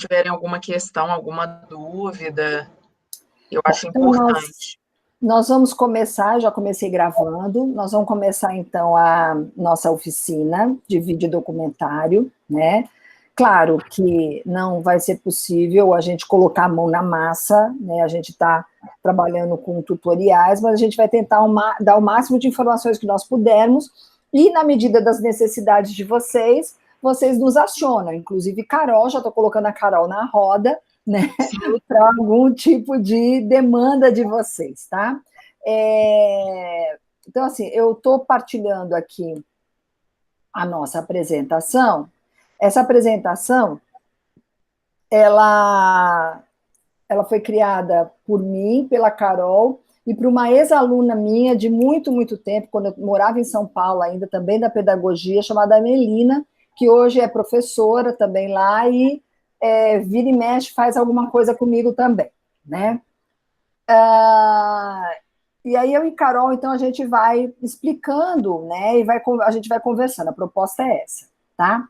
tiverem alguma questão, alguma dúvida, eu Bom, acho então importante. nós vamos começar, já comecei gravando, nós vamos começar então a nossa oficina de vídeo documentário, né? Claro que não vai ser possível a gente colocar a mão na massa, né? A gente está trabalhando com tutoriais, mas a gente vai tentar dar o máximo de informações que nós pudermos, e na medida das necessidades de vocês, vocês nos acionam. Inclusive, Carol, já estou colocando a Carol na roda, né? Para algum tipo de demanda de vocês, tá? Então, assim, eu estou partilhando aqui a nossa apresentação. Essa apresentação, ela foi criada por mim, pela Carol, e por uma ex-aluna minha de muito, muito tempo, quando eu morava em São Paulo ainda, também da pedagogia, chamada Melina, que hoje é professora também lá, e vira e mexe, faz alguma coisa comigo também, né? E aí eu e Carol, então, a gente vai explicando, né, e a gente vai conversando, a proposta é essa, tá?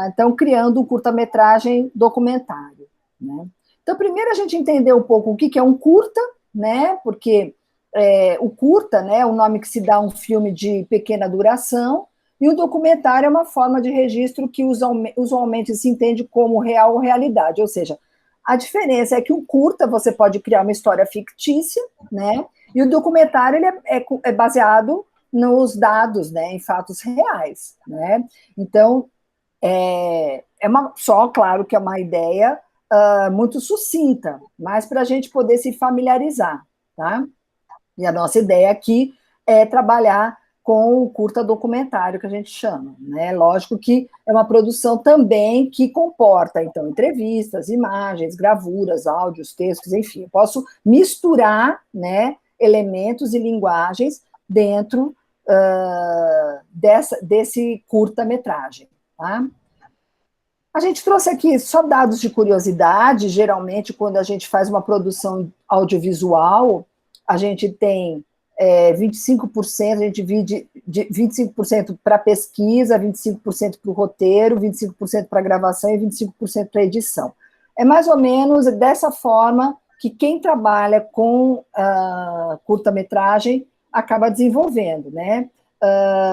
Então, criando um curta-metragem documentário, né? Então, primeiro a gente entender um pouco o que é um curta, né, porque o curta, né, é o nome que se dá a um filme de pequena duração, e o documentário é uma forma de registro que usualmente se entende como real ou realidade, ou seja, a diferença é que o curta você pode criar uma história fictícia, né, e o documentário ele é baseado nos dados, né, em fatos reais, né. Então, claro que é uma ideia muito sucinta, mas para a gente poder se familiarizar, tá? E a nossa ideia aqui é trabalhar com o curta documentário, que a gente chama, né? Lógico que é uma produção também que comporta, então, entrevistas, imagens, gravuras, áudios, textos, enfim, eu posso misturar, né, elementos e linguagens dentro desse curta-metragem, tá? A gente trouxe aqui só dados de curiosidade. Geralmente, quando a gente faz uma produção audiovisual, a gente tem 25%, a gente divide de 25% para pesquisa, 25% para o roteiro, 25% para gravação e 25% para edição. É mais ou menos dessa forma que quem trabalha com curta-metragem acaba desenvolvendo, né?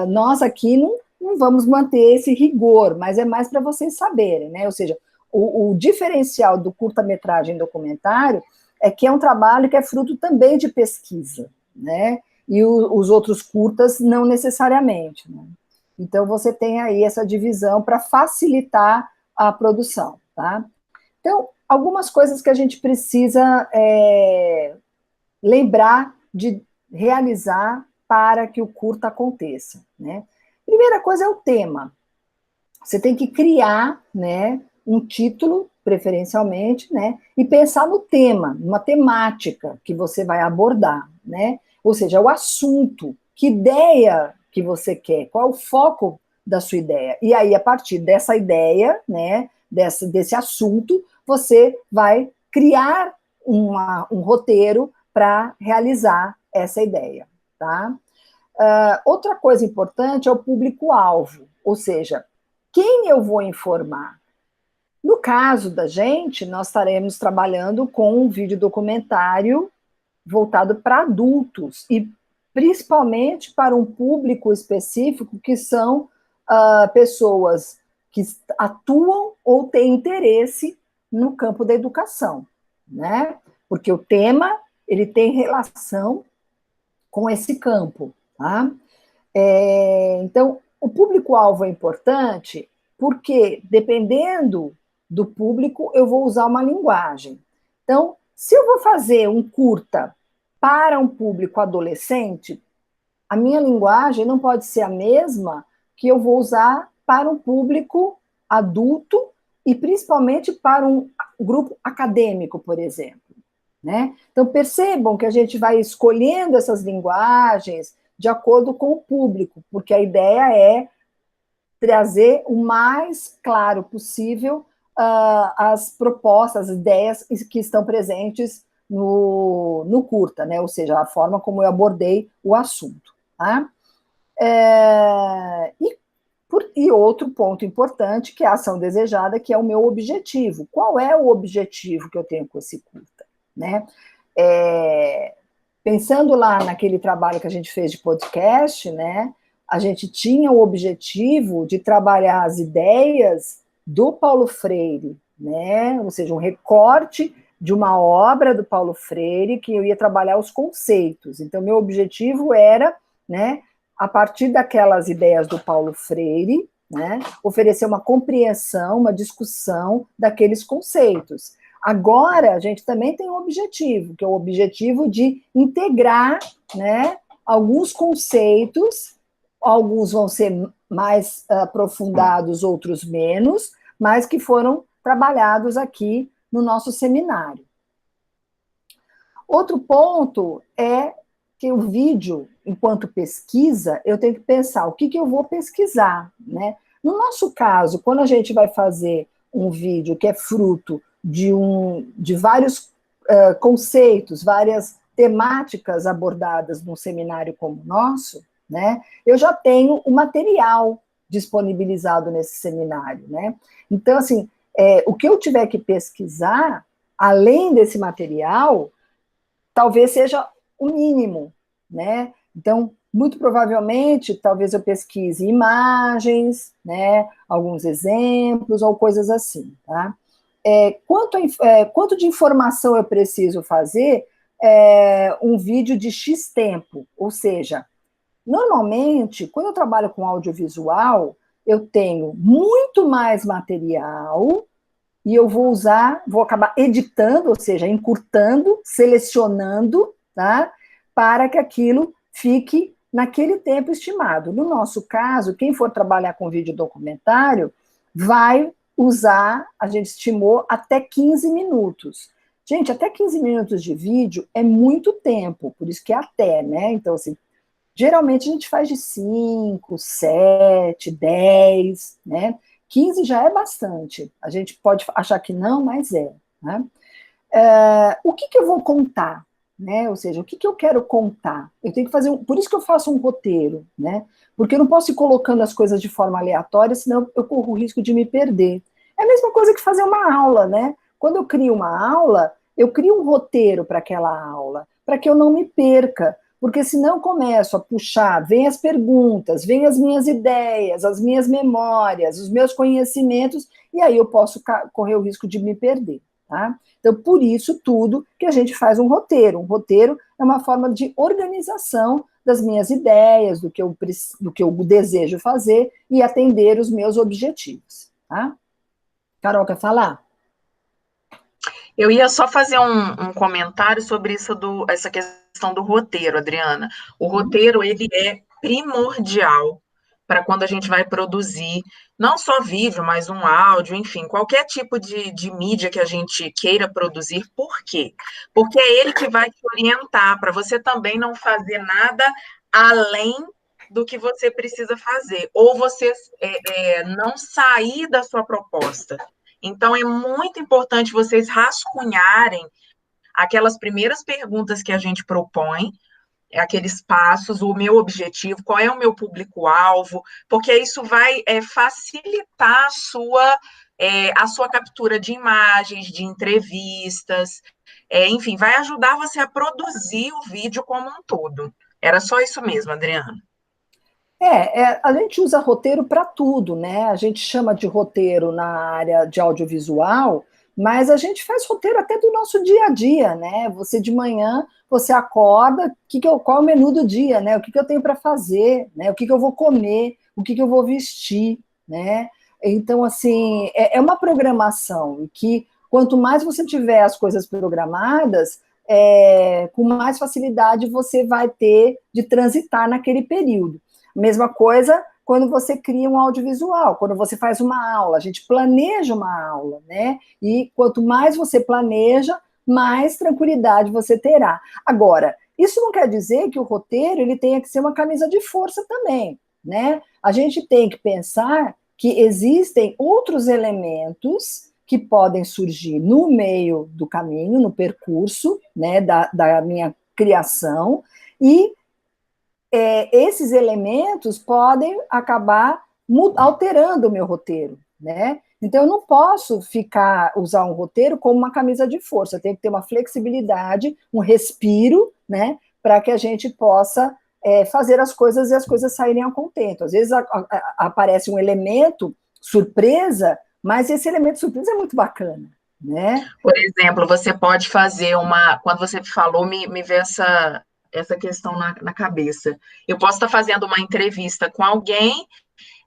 Nós aqui não vamos manter esse rigor, mas é mais para vocês saberem, né? Ou seja, o diferencial do curta-metragem documentário é que é um trabalho que é fruto também de pesquisa, né? E os outros curtas não necessariamente, né? Então, você tem aí essa divisão para facilitar a produção, tá? Então, algumas coisas que a gente precisa lembrar de realizar para que o curta aconteça, né? Primeira coisa é o tema. Você tem que criar, né, um título, preferencialmente, né, e pensar no tema, numa temática que você vai abordar, né? Ou seja, o assunto, que ideia que você quer, qual é o foco da sua ideia. E aí, a partir dessa ideia, né, desse assunto, você vai criar um roteiro para realizar essa ideia, tá? Outra coisa importante é o público-alvo, ou seja, quem eu vou informar? No caso da gente, nós estaremos trabalhando com um vídeo documentário voltado para adultos e principalmente para um público específico que são pessoas que atuam ou têm interesse no campo da educação, né? Porque o tema ele tem relação com esse campo, tá? Então, o público-alvo é importante porque, dependendo do público, eu vou usar uma linguagem. Então, se eu vou fazer um curta para um público adolescente, a minha linguagem não pode ser a mesma que eu vou usar para um público adulto e principalmente para um grupo acadêmico, por exemplo, né? Então, percebam que a gente vai escolhendo essas linguagens de acordo com o público, porque a ideia é trazer o mais claro possível as propostas, as ideias que estão presentes no curta, né? Ou seja, a forma como eu abordei o assunto. Tá? E E outro ponto importante, que é a ação desejada, que é o meu objetivo. Qual é o objetivo que eu tenho com esse curta? Né? Pensando lá naquele trabalho que a gente fez de podcast, né, a gente tinha o objetivo de trabalhar as ideias do Paulo Freire, né, ou seja, um recorte de uma obra do Paulo Freire, que eu ia trabalhar os conceitos. Então, meu objetivo era, né, a partir daquelas ideias do Paulo Freire, né, oferecer uma compreensão, uma discussão daqueles conceitos. Agora, a gente também tem um objetivo, que é o objetivo de integrar, né, alguns conceitos, alguns vão ser mais aprofundados, outros menos, mas que foram trabalhados aqui no nosso seminário. Outro ponto é que o vídeo, enquanto pesquisa, eu tenho que pensar o que eu vou pesquisar, né? No nosso caso, quando a gente vai fazer um vídeo que é fruto de vários conceitos, várias temáticas abordadas num seminário como o nosso, né? Eu já tenho o material disponibilizado nesse seminário, né? Então, assim, o que eu tiver que pesquisar, além desse material, talvez seja o mínimo, né? Então, muito provavelmente, talvez eu pesquise imagens, né? Alguns exemplos ou coisas assim, tá? Quanto de informação eu preciso fazer um vídeo de X tempo? Ou seja, normalmente, quando eu trabalho com audiovisual, eu tenho muito mais material e eu vou acabar editando, ou seja, encurtando, selecionando, tá? Para que aquilo fique naquele tempo estimado. No nosso caso, quem for trabalhar com vídeo documentário vai usar, a gente estimou, até 15 minutos. Gente, até 15 minutos de vídeo é muito tempo, por isso que é até, né? Então, assim, geralmente a gente faz de 5, 7, 10, né? 15 já é bastante. A gente pode achar que não, mas é. Né? O que eu vou contar? Né? Ou seja, o que eu quero contar? Eu tenho que fazer por isso que eu faço um roteiro, né? Porque eu não posso ir colocando as coisas de forma aleatória, senão eu corro o risco de me perder. É a mesma coisa que fazer uma aula, né? Quando eu crio uma aula, eu crio um roteiro para aquela aula, para que eu não me perca, porque senão eu começo a puxar, vem as perguntas, vem as minhas ideias, as minhas memórias, os meus conhecimentos, e aí eu posso correr o risco de me perder. Tá? Então, por isso tudo que a gente faz um roteiro. Um roteiro é uma forma de organização das minhas ideias, do que eu desejo fazer e atender os meus objetivos. Tá? Carol, quer falar? Eu ia só fazer um comentário sobre essa questão do roteiro, Adriana. O roteiro, ele é primordial para quando a gente vai produzir, não só vídeo, mas um áudio, enfim, qualquer tipo de mídia que a gente queira produzir. Por quê? Porque é ele que vai te orientar, para você também não fazer nada além do que você precisa fazer, ou você não sair da sua proposta. Então, é muito importante vocês rascunharem aquelas primeiras perguntas que a gente propõe, aqueles passos, o meu objetivo, qual é o meu público-alvo, porque isso vai facilitar a sua captura de imagens, de entrevistas, enfim, vai ajudar você a produzir o vídeo como um todo. Era só isso mesmo, Adriana. A gente usa roteiro para tudo, né? A gente chama de roteiro na área de audiovisual, mas a gente faz roteiro até do nosso dia a dia, né? Você de manhã, você acorda, qual é o menu do dia, né? O que eu tenho para fazer, né? O que eu vou comer, o que eu vou vestir, né? Então, assim, é uma programação que quanto mais você tiver as coisas programadas, com mais facilidade você vai ter de transitar naquele período. Mesma coisa quando você cria um audiovisual, quando você faz uma aula, a gente planeja uma aula, né? E quanto mais você planeja, mais tranquilidade você terá. Agora, isso não quer dizer que o roteiro ele tenha que ser uma camisa de força também, né? A gente tem que pensar que existem outros elementos que podem surgir no meio do caminho, no percurso, né, da minha criação, e esses elementos podem acabar alterando o meu roteiro, né? Então, eu não posso usar um roteiro como uma camisa de força, eu tenho que ter uma flexibilidade, um respiro, né? Para que a gente possa fazer as coisas e as coisas saírem a contento. Às vezes aparece um elemento surpresa, mas esse elemento surpresa é muito bacana, né? Por exemplo, você pode fazer quando você falou, me veio essa questão na cabeça. Eu posso estar fazendo uma entrevista com alguém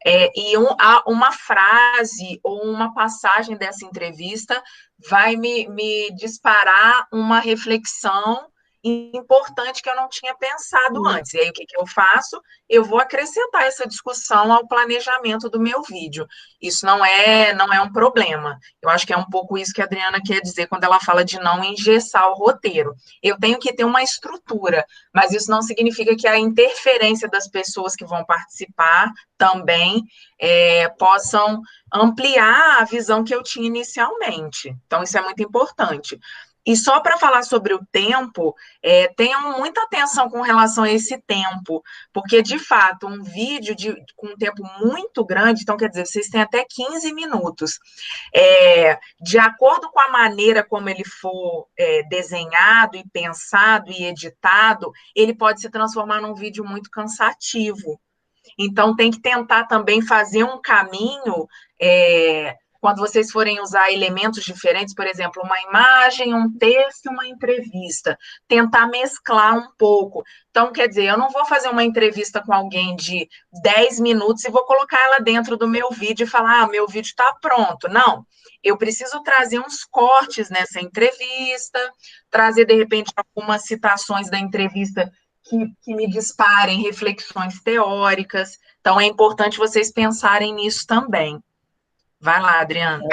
e uma frase ou uma passagem dessa entrevista vai me disparar uma reflexão importante que eu não tinha pensado antes. E aí, o que eu faço? Eu vou acrescentar essa discussão ao planejamento do meu vídeo. Isso não é um problema. Eu acho que é um pouco isso que a Adriana quer dizer quando ela fala de não engessar o roteiro. Eu tenho que ter uma estrutura, mas isso não significa que a interferência das pessoas que vão participar também possam ampliar a visão que eu tinha inicialmente. Então, isso é muito importante. E só para falar sobre o tempo, tenham muita atenção com relação a esse tempo, porque, de fato, um vídeo com um tempo muito grande, então, quer dizer, vocês têm até 15 minutos. De acordo com a maneira como ele for desenhado e pensado e editado, ele pode se transformar num vídeo muito cansativo. Então, tem que tentar também fazer um caminho, quando vocês forem usar elementos diferentes, por exemplo, uma imagem, um texto, uma entrevista, tentar mesclar um pouco. Então, quer dizer, eu não vou fazer uma entrevista com alguém de 10 minutos e vou colocar ela dentro do meu vídeo e falar, meu vídeo está pronto. Não, eu preciso trazer uns cortes nessa entrevista, trazer, de repente, algumas citações da entrevista que me disparem reflexões teóricas. Então, é importante vocês pensarem nisso também. Vai lá, Adriana.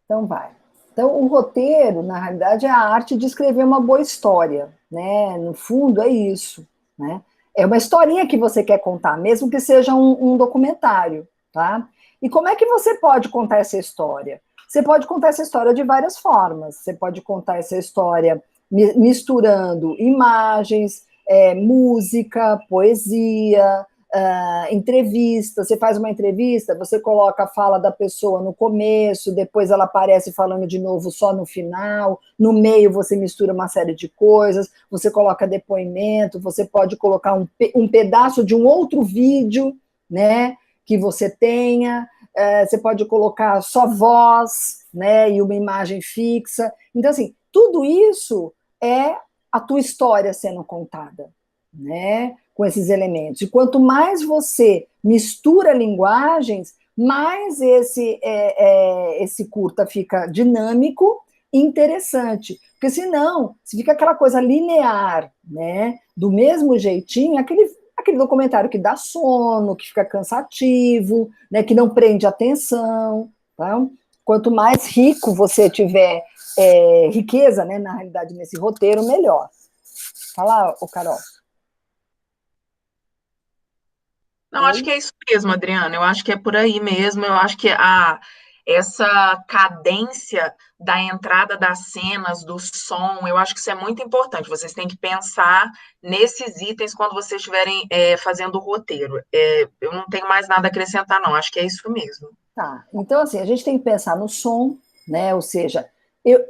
Então, vai. Então, o roteiro, na realidade, é a arte de escrever uma boa história, né? No fundo, é isso, né? É uma historinha que você quer contar, mesmo que seja um documentário, tá? E como é que você pode contar essa história? Você pode contar essa história de várias formas. Você pode contar essa história misturando imagens, música, poesia, entrevista. Você faz uma entrevista, você coloca a fala da pessoa no começo, depois ela aparece falando de novo só no final, no meio você mistura uma série de coisas, você coloca depoimento, você pode colocar um pedaço de um outro vídeo, né, que você tenha, você pode colocar só voz, né, e uma imagem fixa. Então, assim, tudo isso é a tua história sendo contada, né, com esses elementos. E quanto mais você mistura linguagens, mais esse curta fica dinâmico e interessante. Porque senão, se fica aquela coisa linear, né, do mesmo jeitinho, aquele documentário que dá sono, que fica cansativo, né, que não prende atenção. Tá? Quanto mais rico você tiver riqueza, né, na realidade, nesse roteiro, melhor. Fala, Carol. Não, acho que é isso mesmo, Adriana. Eu acho que é por aí mesmo. Eu acho que essa cadência da entrada das cenas, do som, eu acho que isso é muito importante. Vocês têm que pensar nesses itens quando vocês estiverem fazendo o roteiro. Eu não tenho mais nada a acrescentar, não. Acho que é isso mesmo. Tá. Então, assim, a gente tem que pensar no som, né? Ou seja,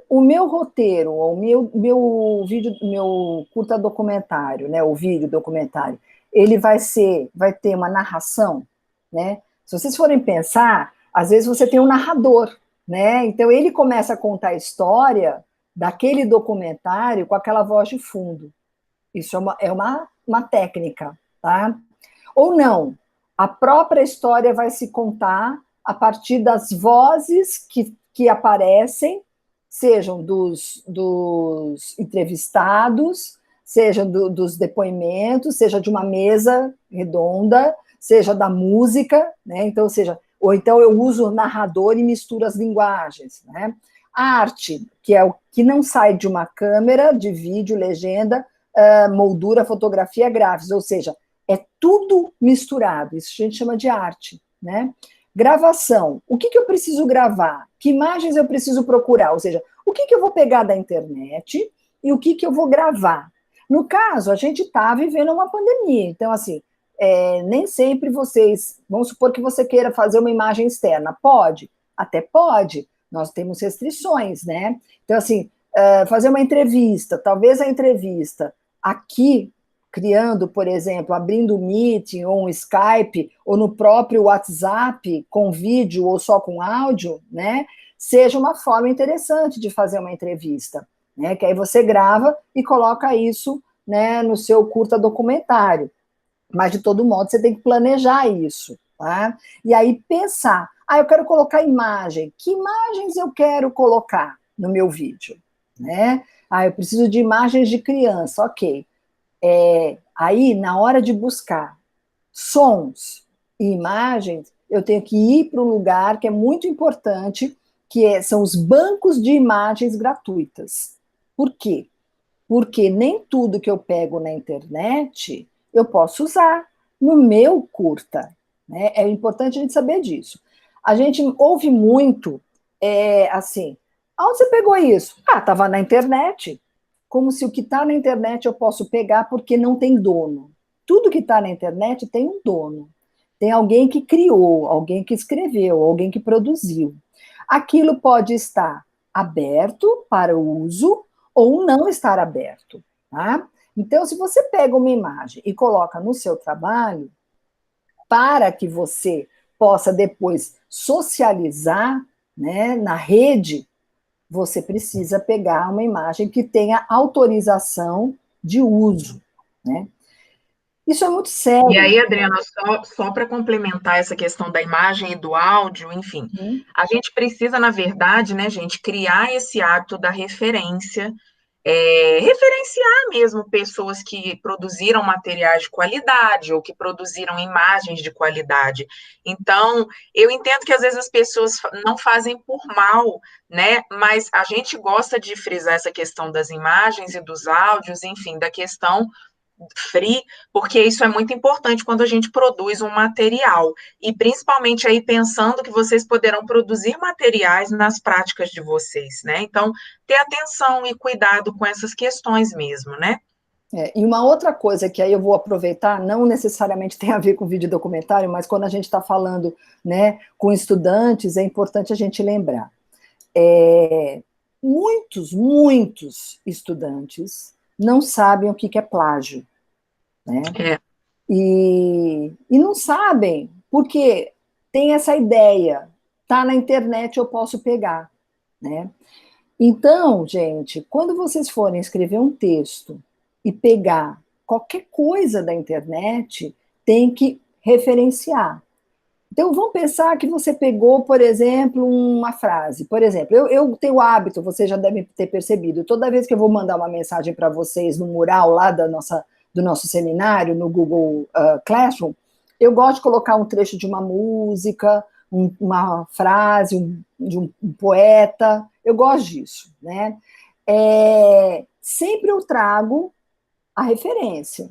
o meu roteiro, o meu vídeo, meu curta documentário, né? O vídeo documentário, ele vai ter uma narração, né? Se vocês forem pensar, às vezes você tem um narrador, né? Então ele começa a contar a história daquele documentário com aquela voz de fundo. Isso é uma técnica, tá? Ou não, a própria história vai se contar a partir das vozes que aparecem, sejam dos entrevistados, seja dos depoimentos, seja de uma mesa redonda, seja da música, né? Então, ou então eu uso o narrador e misturo as linguagens, né? A arte, que é o que não sai de uma câmera, de vídeo, legenda, moldura, fotografia, gráficos, ou seja, é tudo misturado, isso a gente chama de arte, né? Gravação, o que eu preciso gravar? Que imagens eu preciso procurar? Ou seja, o que eu vou pegar da internet e o que eu vou gravar? No caso, a gente está vivendo uma pandemia, então, assim, nem sempre vocês, vamos supor que você queira fazer uma imagem externa, pode? Até pode, nós temos restrições, né? Então, assim, fazer uma entrevista, talvez a entrevista aqui, criando, por exemplo, abrindo um Meeting ou um Skype, ou no próprio WhatsApp, com vídeo ou só com áudio, né? Seja uma forma interessante de fazer uma entrevista, né? Que aí você grava e coloca isso, né, no seu curta documentário. Mas, de todo modo, você tem que planejar isso, tá? E aí pensar, eu quero colocar imagem. Que imagens eu quero colocar no meu vídeo, né? Eu preciso de imagens de criança, ok. Aí, na hora de buscar sons e imagens, eu tenho que ir para um lugar que é muito importante, são os bancos de imagens gratuitas. Por quê? Porque nem tudo que eu pego na internet eu posso usar no meu curta, né? É importante a gente saber disso. A gente ouve muito, assim, onde você pegou isso? Estava na internet. Como se o que está na internet eu posso pegar porque não tem dono. Tudo que está na internet tem um dono. Tem alguém que criou, alguém que escreveu, alguém que produziu. Aquilo pode estar aberto para o uso ou não estar aberto, tá? Então, se você pega uma imagem e coloca no seu trabalho, para que você possa depois socializar, né, na rede, você precisa pegar uma imagem que tenha autorização de uso, né? Isso é muito sério. E aí, Adriana, só para complementar essa questão da imagem e do áudio, enfim, a gente precisa, na verdade, né, gente, criar esse hábito da referência, referenciar mesmo pessoas que produziram materiais de qualidade ou que produziram imagens de qualidade. Então, eu entendo que às vezes as pessoas não fazem por mal, né? Mas a gente gosta de frisar essa questão das imagens e dos áudios, enfim, da questão free, porque isso é muito importante quando a gente produz um material, e principalmente aí pensando que vocês poderão produzir materiais nas práticas de vocês, né? Então, ter atenção e cuidado com essas questões mesmo, né? E uma outra coisa que aí eu vou aproveitar, não necessariamente tem a ver com vídeo documentário, mas quando a gente está falando, né, com estudantes, é importante a gente lembrar. Muitos estudantes não sabem o que é plágio, né? E não sabem, porque tem essa ideia, tá na internet, eu posso pegar, né? Então, gente, quando vocês forem escrever um texto e pegar qualquer coisa da internet, tem que referenciar. Então, vamos pensar que você pegou, por exemplo, uma frase. Por exemplo, eu tenho o hábito, vocês já devem ter percebido, toda vez que eu vou mandar uma mensagem para vocês no mural lá do nosso seminário, no Google Classroom, eu gosto de colocar um trecho de uma música, uma frase de um poeta, eu gosto disso, né? Sempre eu trago a referência.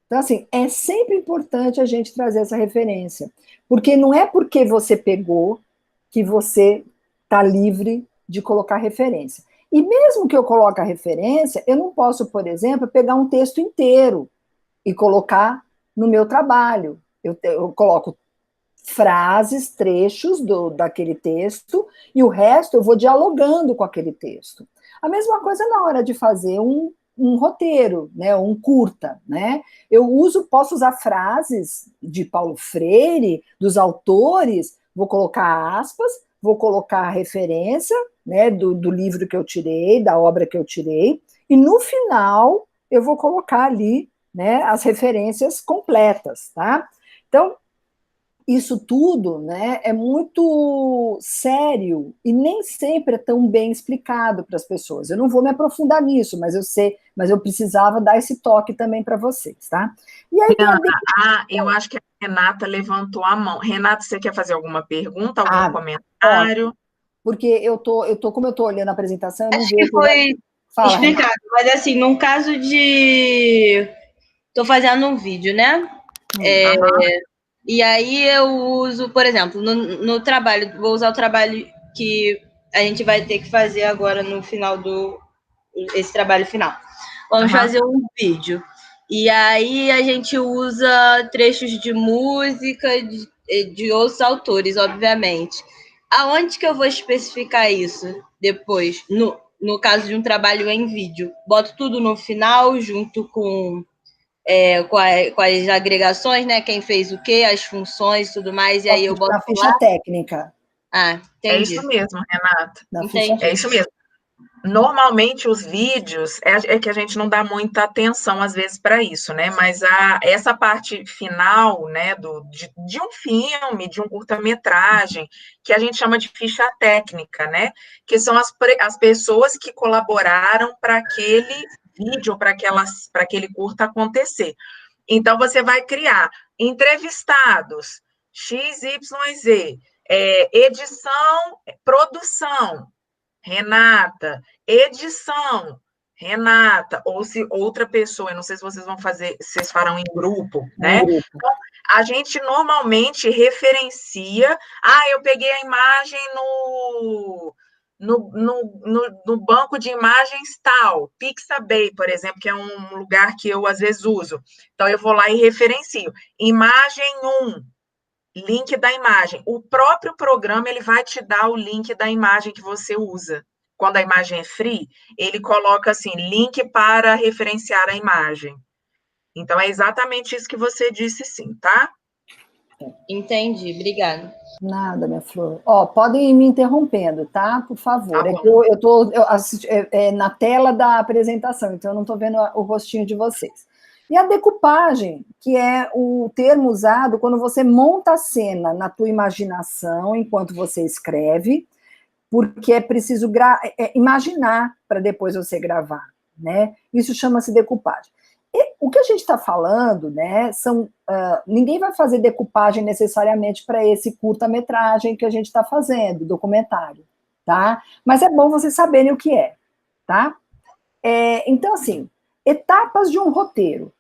Então, assim, é sempre importante a gente trazer essa referência, porque não é porque você pegou que você está livre de colocar referência. E mesmo que eu coloque a referência, eu não posso, por exemplo, pegar um texto inteiro e colocar no meu trabalho. Eu coloco frases, trechos daquele texto, e o resto eu vou dialogando com aquele texto. A mesma coisa na hora de fazer um roteiro, né, um curta, né? Posso usar frases de Paulo Freire, dos autores, vou colocar aspas, vou colocar a referência, né, do livro que eu tirei, da obra que eu tirei, e no final eu vou colocar ali, né, as referências completas, tá? Então, isso tudo, né, é muito sério e nem sempre é tão bem explicado para as pessoas. Eu não vou me aprofundar nisso, mas eu sei, mas eu precisava dar esse toque também para vocês, tá? E aí eu acho que a Renata levantou a mão. Renata, você quer fazer alguma pergunta, algum comentário? Porque como eu tô olhando a apresentação, eu não Acho vejo. que foi explicado, mas assim, num caso de tô fazendo um vídeo, né? E aí eu uso, por exemplo, no trabalho, vou usar o trabalho que a gente vai ter que fazer agora no final esse trabalho final. Vamos fazer um vídeo. E aí a gente usa trechos de música de outros autores, obviamente. Aonde que eu vou especificar isso depois? No caso de um trabalho em vídeo. Boto tudo no final, junto com as agregações, né? Quem fez o quê, as funções e tudo mais, e aí eu boto na ficha lá. técnica. Ah, É entendi. isso mesmo, Renata. Na ficha Entendi. É isso mesmo. Normalmente os vídeos é que a gente não dá muita atenção às vezes para isso, né? Mas essa parte final, né, de um filme, de um curta-metragem, que a gente chama de ficha técnica, né? Que são as pessoas que colaboraram para aquele vídeo, para aquele curta acontecer. Então você vai criar entrevistados, XYZ, edição, produção. Renata, edição, Renata, ou se outra pessoa, eu não sei se vocês vão fazer, vocês farão em grupo, né? Então, a gente normalmente referencia, eu peguei a imagem no banco de imagens tal, Pixabay, por exemplo, que é um lugar que eu às vezes uso. Então, eu vou lá e referencio. Imagem 1, link da imagem. O próprio programa ele vai te dar o link da imagem que você usa. Quando a imagem é free, ele coloca assim, link para referenciar a imagem. Então, é exatamente isso que você disse, sim, tá? Entendi, obrigada. Nada, minha flor. Podem ir me interrompendo, tá? Por favor. Tá é que eu estou na tela da apresentação, então eu não estou vendo o rostinho de vocês. E a decupagem, que é o termo usado quando você monta a cena na tua imaginação enquanto você escreve, porque é preciso imaginar para depois você gravar, né? Isso chama-se decupagem. E o que a gente está falando, né, ninguém vai fazer decupagem necessariamente para esse curta-metragem que a gente está fazendo, documentário, tá? Mas é bom vocês saberem o que é, tá? Então, assim, etapas de um roteiro,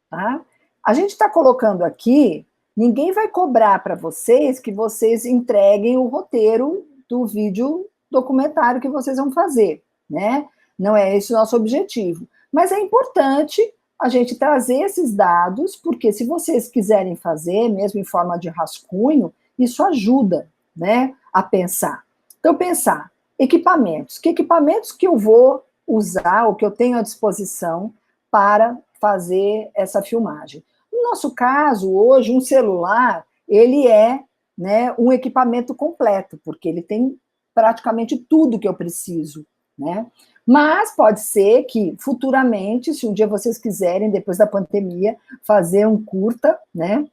tá? A gente está colocando aqui, ninguém vai cobrar para vocês que vocês entreguem o roteiro do vídeo documentário que vocês vão fazer, né? Não é esse o nosso objetivo. Mas é importante a gente trazer esses dados, porque se vocês quiserem fazer, mesmo em forma de rascunho, isso ajuda, né, a pensar. Então, pensar, equipamentos. Que equipamentos que eu vou usar, ou que eu tenho à disposição para fazer essa filmagem? No nosso caso, hoje, um celular, ele é, né, um equipamento completo, porque ele tem praticamente tudo que eu preciso, né? Mas pode ser que futuramente, se um dia vocês quiserem, depois da pandemia, fazer um curta, né,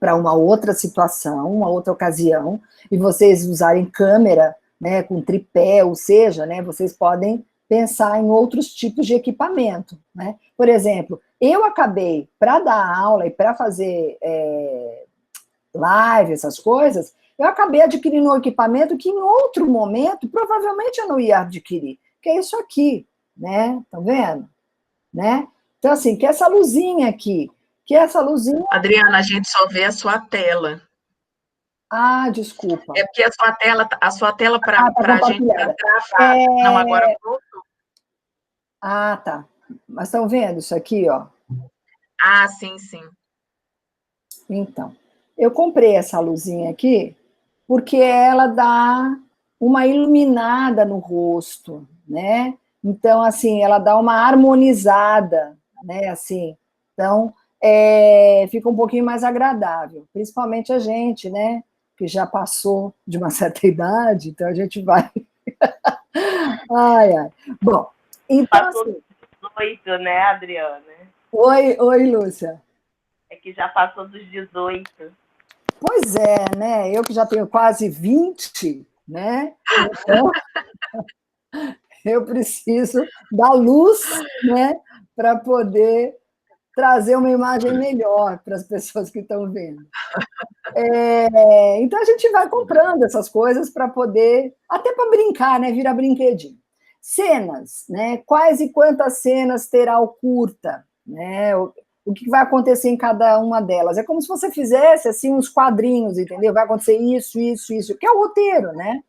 para uma outra situação, uma outra ocasião, e vocês usarem câmera, né, com tripé, ou seja, né, vocês podem pensar em outros tipos de equipamento, né? Por exemplo, eu acabei, para dar aula e para fazer live, essas coisas, eu acabei adquirindo um equipamento que em outro momento, provavelmente eu não ia adquirir, que é isso aqui, né? Estão vendo? Né? Então, assim, que essa luzinha aqui, que essa luzinha... Adriana, a gente só vê a sua tela. Ah, desculpa. É porque a sua tela para tá a gente tá travada. Não, agora voltou. Ah, tá. Mas estão vendo isso aqui, ó? Ah, sim, sim. Então, eu comprei essa luzinha aqui porque ela dá uma iluminada no rosto, né? Então, assim, ela dá uma harmonizada, né? Assim, então, fica um pouquinho mais agradável, principalmente a gente, né? Que já passou de uma certa idade, então a gente vai... ai. Bom, então... Passou dos 18, né, Adriana? Oi, Lúcia. É que já passou dos 18. Pois é, né? Eu que já tenho quase 20, né? Então, eu preciso da luz, né? Para poder trazer uma imagem melhor para as pessoas que estão vendo. Então, a gente vai comprando essas coisas para poder, até para brincar, né? Vira brinquedinho. Cenas, né? Quais e quantas cenas terá o curta, né? O que vai acontecer em cada uma delas. É como se você fizesse, assim, uns quadrinhos, entendeu? Vai acontecer isso, que é o roteiro, né?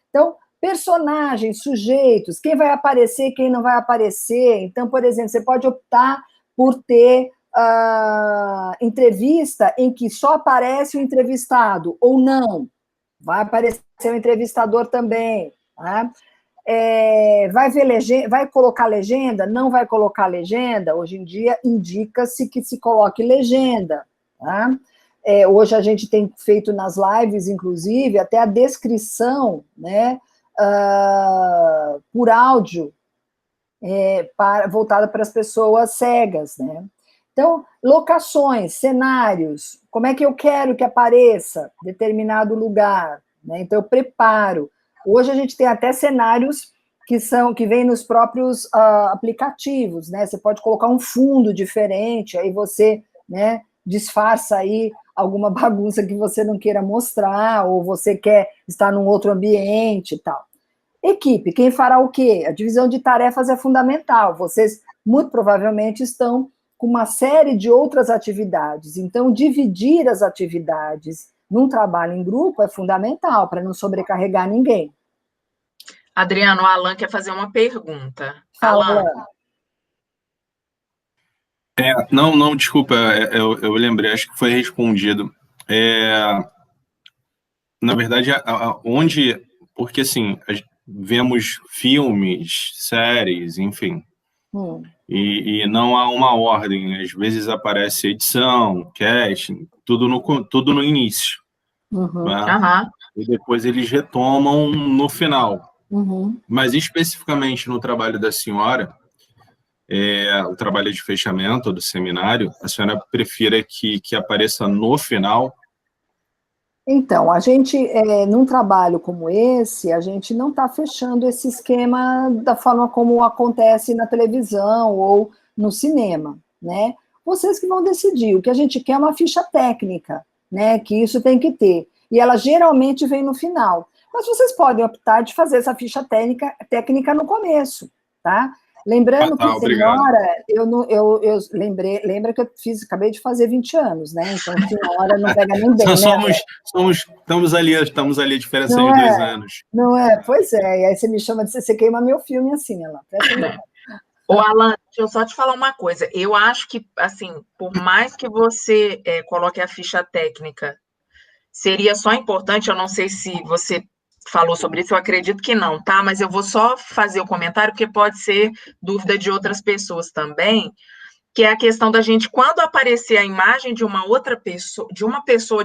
Então, personagens, sujeitos, quem vai aparecer, quem não vai aparecer. Então, por exemplo, você pode optar por ter entrevista em que só aparece o entrevistado, ou não. Vai aparecer o entrevistador também. Tá? Vai colocar legenda? Não vai colocar legenda? Hoje em dia, indica-se que se coloque legenda. Tá? Hoje a gente tem feito nas lives, inclusive, até a descrição, né, por áudio, voltada para as pessoas cegas, né? Então, locações, cenários, como é que eu quero que apareça determinado lugar, né? Então, eu preparo. Hoje a gente tem até cenários que vêm nos próprios aplicativos, né? Você pode colocar um fundo diferente, aí você, né, disfarça aí alguma bagunça que você não queira mostrar, ou você quer estar num outro ambiente e tal. Equipe, quem fará o quê? A divisão de tarefas é fundamental. Vocês, muito provavelmente, estão com uma série de outras atividades. Então, dividir as atividades num trabalho em grupo é fundamental, para não sobrecarregar ninguém. Adriano, o Alan quer fazer uma pergunta. Fala, Alan. Não, desculpa, eu lembrei, acho que foi respondido. Na verdade, porque assim, vemos filmes, séries, enfim, e não há uma ordem, às vezes aparece edição, casting, tudo no início, né? E depois eles retomam no final. Mas especificamente no trabalho da senhora, o trabalho de fechamento do seminário, a senhora prefere que apareça no final? Então, a gente, num trabalho como esse, a gente não está fechando esse esquema da forma como acontece na televisão ou no cinema, né? Vocês que vão decidir. O que a gente quer é uma ficha técnica, né? Que isso tem que ter. E ela geralmente vem no final. Mas vocês podem optar de fazer essa ficha técnica no começo, tá? Lembrando que, senhora, lembra que eu acabei de fazer 20 anos, né? Então, senhora não pega nem bem, estamos ali a diferença de 2 anos. Não é? Pois é, e aí você me chama de você queima meu filme assim, ela. Ô, Alan, deixa eu só te falar uma coisa. Eu acho que, assim, por mais que você coloque a ficha técnica, seria só importante, eu não sei se você falou sobre isso, eu acredito que não, tá? Mas eu vou só fazer o comentário, porque pode ser dúvida de outras pessoas também, que é a questão da gente, quando aparecer a imagem de uma outra pessoa, de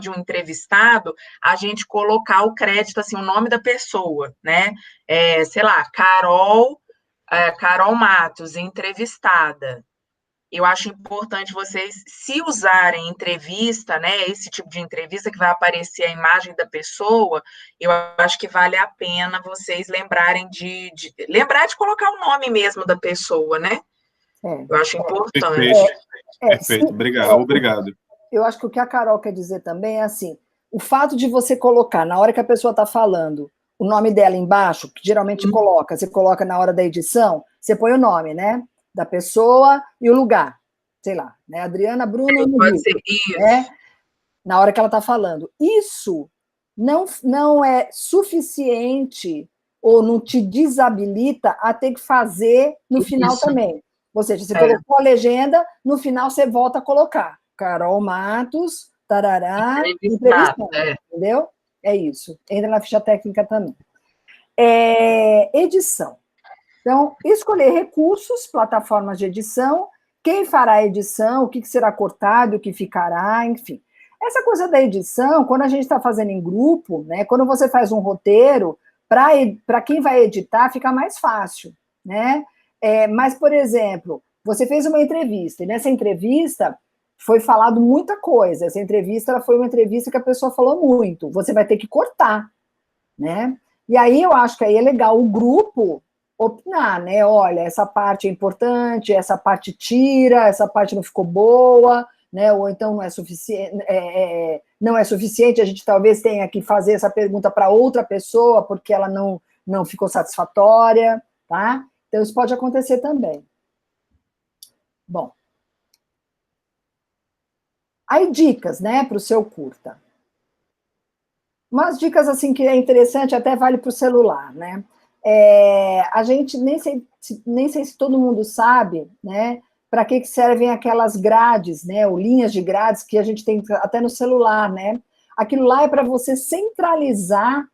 um entrevistado, a gente colocar o crédito, assim, o nome da pessoa, né? Sei lá, Carol Matos, entrevistada. Eu acho importante vocês, se usarem entrevista, né, esse tipo de entrevista que vai aparecer a imagem da pessoa, eu acho que vale a pena vocês lembrarem lembrar de colocar o nome mesmo da pessoa, né? Eu acho importante. Perfeito. Obrigado. Eu acho que o que a Carol quer dizer também é assim, o fato de você colocar, na hora que a pessoa está falando, o nome dela embaixo, que geralmente você coloca na hora da edição, você põe o nome, né? Da pessoa e o lugar, sei lá, né? Adriana Bruna no Rio, né? Na hora que ela está falando. Isso não é suficiente ou não te desabilita a ter que fazer no final também. Ou seja, você colocou a legenda, no final você volta a colocar. Carol Matos, tarará, entrevistando, entendeu? É isso. Entra na ficha técnica também. Edição. Então, escolher recursos, plataformas de edição, quem fará a edição, o que será cortado, o que ficará, enfim. Essa coisa da edição, quando a gente está fazendo em grupo, né, quando você faz um roteiro, para quem vai editar, fica mais fácil, né? Mas, por exemplo, você fez uma entrevista, e nessa entrevista foi falado muita coisa. Essa entrevista foi uma entrevista que a pessoa falou muito. Você vai ter que cortar, né? E aí eu acho que aí é legal o grupo opinar, né? Olha, essa parte é importante, essa parte tira, essa parte não ficou boa, né? Ou então não é suficiente, a gente talvez tenha que fazer essa pergunta para outra pessoa, porque ela não ficou satisfatória, tá? Então, isso pode acontecer também. Bom. Aí, dicas, né, para o seu curta. Umas dicas, assim, que é interessante, até vale para o celular, né? A gente, nem sei se todo mundo sabe, né, para que servem aquelas grades, né, ou linhas de grades que a gente tem até no celular, né? Aquilo lá é para você centralizar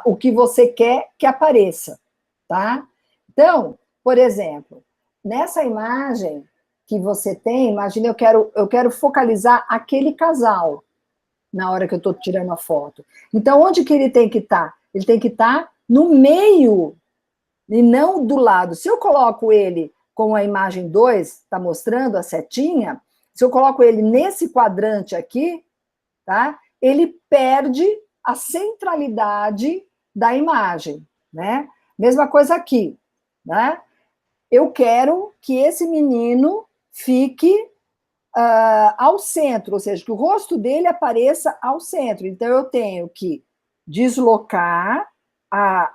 o que você quer que apareça, tá? Então, por exemplo, nessa imagem que você tem, imagina, eu quero focalizar aquele casal na hora que eu estou tirando a foto. Então, onde que ele tem que estar? Ele tem que estar no meio e não do lado. Se eu coloco ele com a imagem 2, está mostrando a setinha, se eu coloco ele nesse quadrante aqui, tá? Ele perde a centralidade da imagem, né? Mesma coisa aqui, né? Eu quero que esse menino fique ao centro, ou seja, que o rosto dele apareça ao centro. Então, eu tenho que deslocar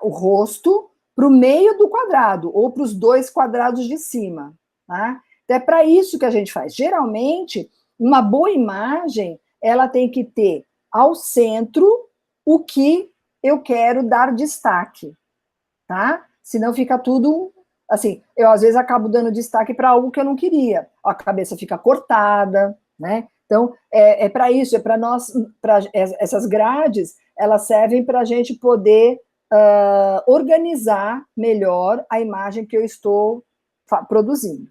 o rosto para o meio do quadrado, ou para os 2 quadrados de cima. Tá? Então, é para isso que a gente faz. Geralmente, uma boa imagem, ela tem que ter ao centro o que eu quero dar destaque. Tá? Senão fica tudo... Assim, eu às vezes acabo dando destaque para algo que eu não queria. A cabeça fica cortada, né? Então, é para isso, é para nós, essas grades, elas servem para a gente poder organizar melhor a imagem que eu estou produzindo.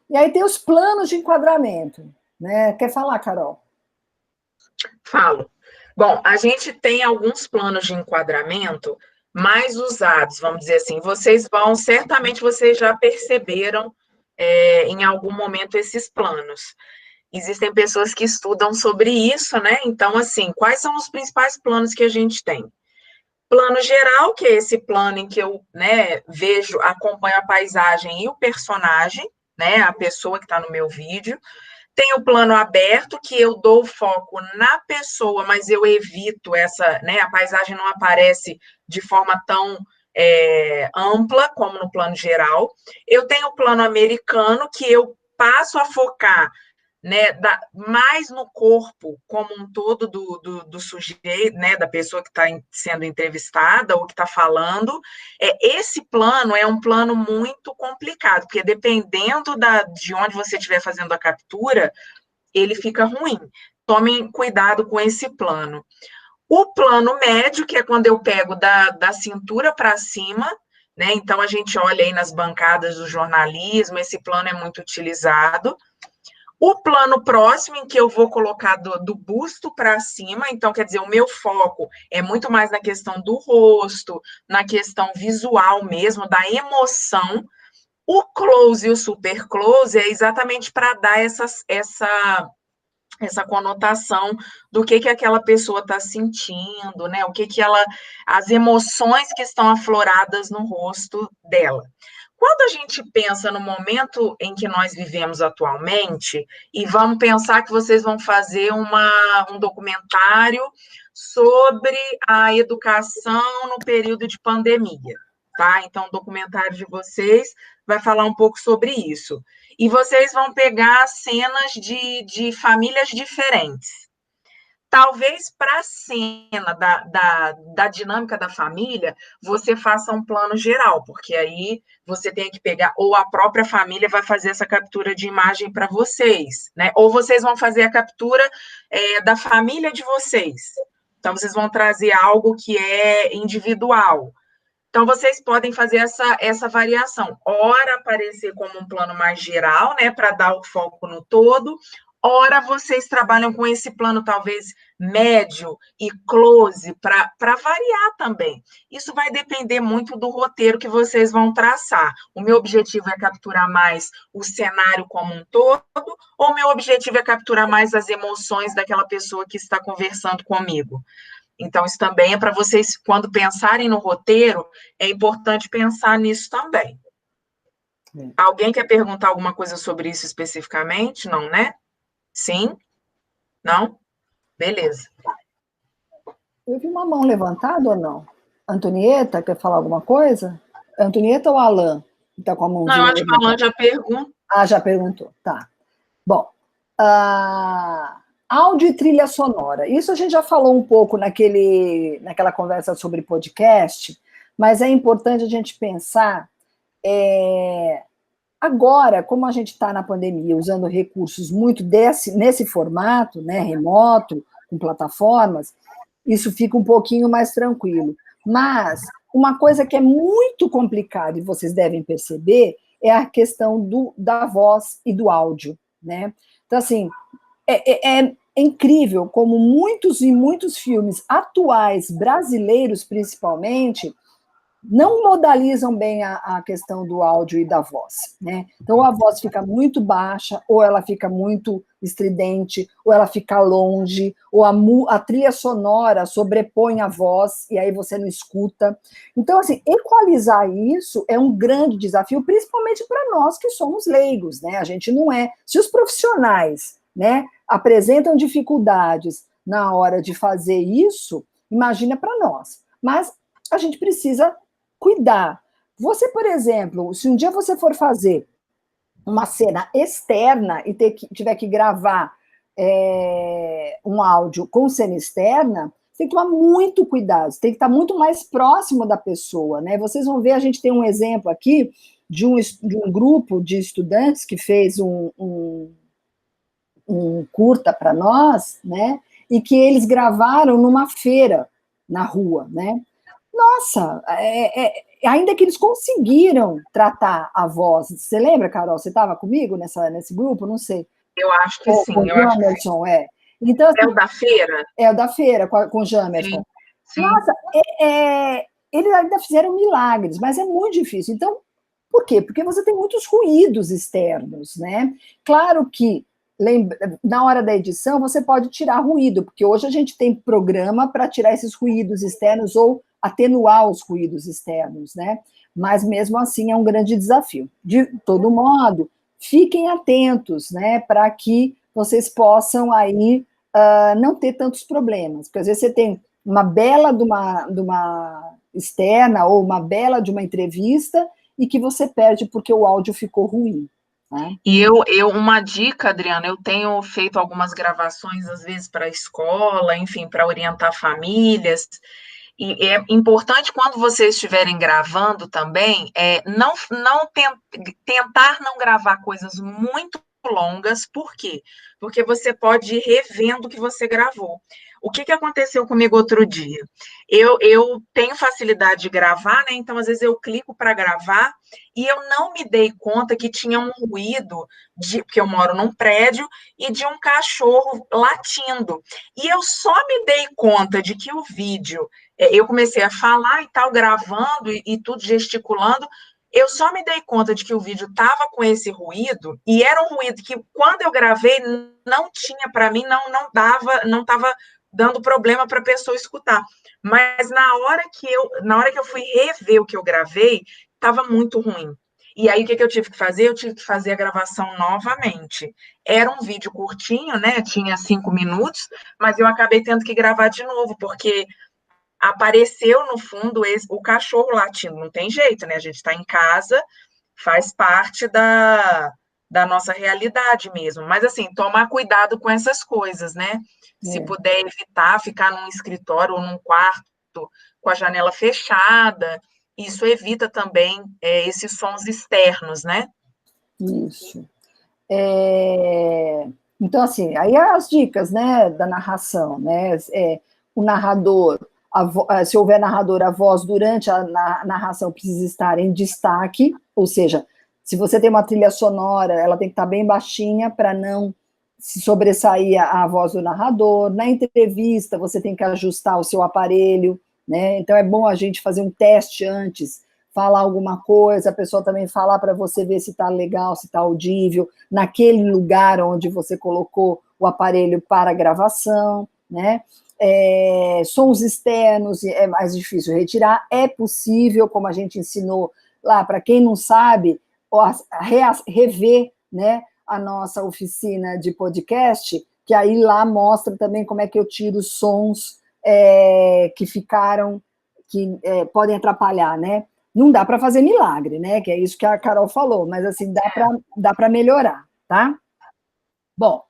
E aí tem os planos de enquadramento, né? Quer falar, Carol? Falo. Bom, a gente tem alguns planos de enquadramento mais usados, vamos dizer assim. Certamente vocês já perceberam em algum momento esses planos. Existem pessoas que estudam sobre isso, né? Então, assim, quais são os principais planos que a gente tem? Plano geral, que é esse plano em que eu, né, acompanho a paisagem e o personagem, né, a pessoa que está no meu vídeo. Tem o plano aberto, que eu dou foco na pessoa, mas eu evito né, a paisagem não aparece de forma tão ampla como no plano geral. Eu tenho o plano americano, que eu passo a focar, né, mais no corpo como um todo do sujeito, né, da pessoa que está sendo entrevistada ou que está falando. Esse plano é um plano muito complicado, porque dependendo de onde você estiver fazendo a captura, ele fica ruim. Tomem cuidado com esse plano. O plano médio, que é quando eu pego da cintura para cima, né, então a gente olha aí nas bancadas do jornalismo, esse plano é muito utilizado. O plano próximo, em que eu vou colocar do busto para cima, então, quer dizer, o meu foco é muito mais na questão do rosto, na questão visual mesmo, da emoção. O close e o super close é exatamente para dar essa conotação do que aquela pessoa está sentindo, né? As emoções que estão afloradas no rosto dela. Quando a gente pensa no momento em que nós vivemos atualmente, e vamos pensar que vocês vão fazer um documentário sobre a educação no período de pandemia, tá? Então, o documentário de vocês vai falar um pouco sobre isso. E vocês vão pegar cenas de famílias diferentes. Talvez para a cena da dinâmica da família, você faça um plano geral, porque aí você tem que pegar, ou a própria família vai fazer essa captura de imagem para vocês, né? Ou vocês vão fazer a captura da família de vocês. Então, vocês vão trazer algo que é individual. Então, vocês podem fazer essa variação. Ora, aparecer como um plano mais geral, né, para dar o foco no todo. Ora, vocês trabalham com esse plano, talvez, médio e close, para variar também. Isso vai depender muito do roteiro que vocês vão traçar. O meu objetivo é capturar mais o cenário como um todo, ou o meu objetivo é capturar mais as emoções daquela pessoa que está conversando comigo. Então, isso também é para vocês, quando pensarem no roteiro, é importante pensar nisso também. Alguém quer perguntar alguma coisa sobre isso especificamente? Não, né? Sim? Não? Beleza. Eu vi uma mão levantada ou não? Antonieta, quer falar alguma coisa? Antonieta ou Alan? Está com a mãozinha não, acho que o Alan já perguntou. Ah, já perguntou, tá. Bom, áudio e trilha sonora. Isso a gente já falou um pouco naquela conversa sobre podcast, mas é importante a gente pensar Agora, como a gente está na pandemia usando recursos muito nesse formato, né, remoto, com plataformas, isso fica um pouquinho mais tranquilo. Mas uma coisa que é muito complicada, e vocês devem perceber, é a questão da voz e do áudio, né? Então, assim, é incrível como muitos e muitos filmes atuais, brasileiros principalmente, não modalizam bem a questão do áudio e da voz, né? Então, a voz fica muito baixa, ou ela fica muito estridente, ou ela fica longe, ou a trilha sonora sobrepõe a voz, e aí você não escuta. Então, assim, equalizar isso é um grande desafio, principalmente para nós que somos leigos, né? A gente não é... Se os profissionais, né, apresentam dificuldades na hora de fazer isso, imagina para nós. Mas a gente precisa cuidar. Você, por exemplo, se um dia você for fazer uma cena externa e tiver que gravar um áudio com cena externa, você tem que tomar muito cuidado, você tem que estar muito mais próximo da pessoa, né? Vocês vão ver, a gente tem um exemplo aqui de um grupo de estudantes que fez um curta para nós, né? E que eles gravaram numa feira na rua, né? Nossa, ainda que eles conseguiram tratar a voz. Você lembra, Carol? Você estava comigo nesse grupo? Não sei. Eu acho que sim. Com o Jamerson, Então, assim, é o da feira? É o da feira, com o Jamerson. Sim. Nossa, eles ainda fizeram milagres, mas é muito difícil. Então, por quê? Porque você tem muitos ruídos externos, né? Claro que na hora da edição você pode tirar ruído, porque hoje a gente tem programa para tirar esses ruídos externos ou atenuar os ruídos externos, né? Mas mesmo assim é um grande desafio. De todo modo, fiquem atentos, né? Para que vocês possam aí não ter tantos problemas. Porque às vezes você tem uma bela de uma externa ou uma bela de uma entrevista e que você perde porque o áudio ficou ruim. Né? E uma dica, Adriana, eu tenho feito algumas gravações, às vezes, para a escola, enfim, para orientar famílias, e é importante, quando vocês estiverem gravando também, tentar não gravar coisas muito longas. Por quê? Porque você pode ir revendo o que você gravou. O que aconteceu comigo outro dia? Eu tenho facilidade de gravar, né? Então, às vezes, eu clico para gravar e eu não me dei conta que tinha um ruído, porque eu moro num prédio, e de um cachorro latindo. E eu só me dei conta de que o vídeo... Eu comecei a falar e tal, gravando e tudo, gesticulando. Eu só me dei conta de que o vídeo estava com esse ruído, e era um ruído que, quando eu gravei, não tinha, para mim, não estava dando problema para a pessoa escutar. Mas na hora que eu fui rever o que eu gravei, estava muito ruim. E aí, o que eu tive que fazer? Eu tive que fazer a gravação novamente. Era um vídeo curtinho, né? Tinha 5 minutos, mas eu acabei tendo que gravar de novo, porque apareceu no fundo o cachorro latindo. Não tem jeito, né? A gente está em casa, faz parte da nossa realidade mesmo. Mas, assim, tomar cuidado com essas coisas, né? Se puder evitar ficar num escritório ou num quarto com a janela fechada, isso evita também esses sons externos, né? Isso. Então, assim, aí as dicas, né, da narração, né? O narrador, se houver narrador, a voz durante a narração precisa estar em destaque, ou seja, se você tem uma trilha sonora, ela tem que estar bem baixinha para não se sobressair a voz do narrador. Na entrevista, você tem que ajustar o seu aparelho, né? Então, é bom a gente fazer um teste antes, falar alguma coisa, a pessoa também falar para você ver se está legal, se está audível, naquele lugar onde você colocou o aparelho para gravação, né? Sons externos é mais difícil retirar, é possível, como a gente ensinou lá, para quem não sabe, rever, né, a nossa oficina de podcast, que aí lá mostra também como é que eu tiro os sons que ficaram, que podem atrapalhar, né? Não dá para fazer milagre, né? Que é isso que a Carol falou, mas assim, dá para melhorar, tá? Bom,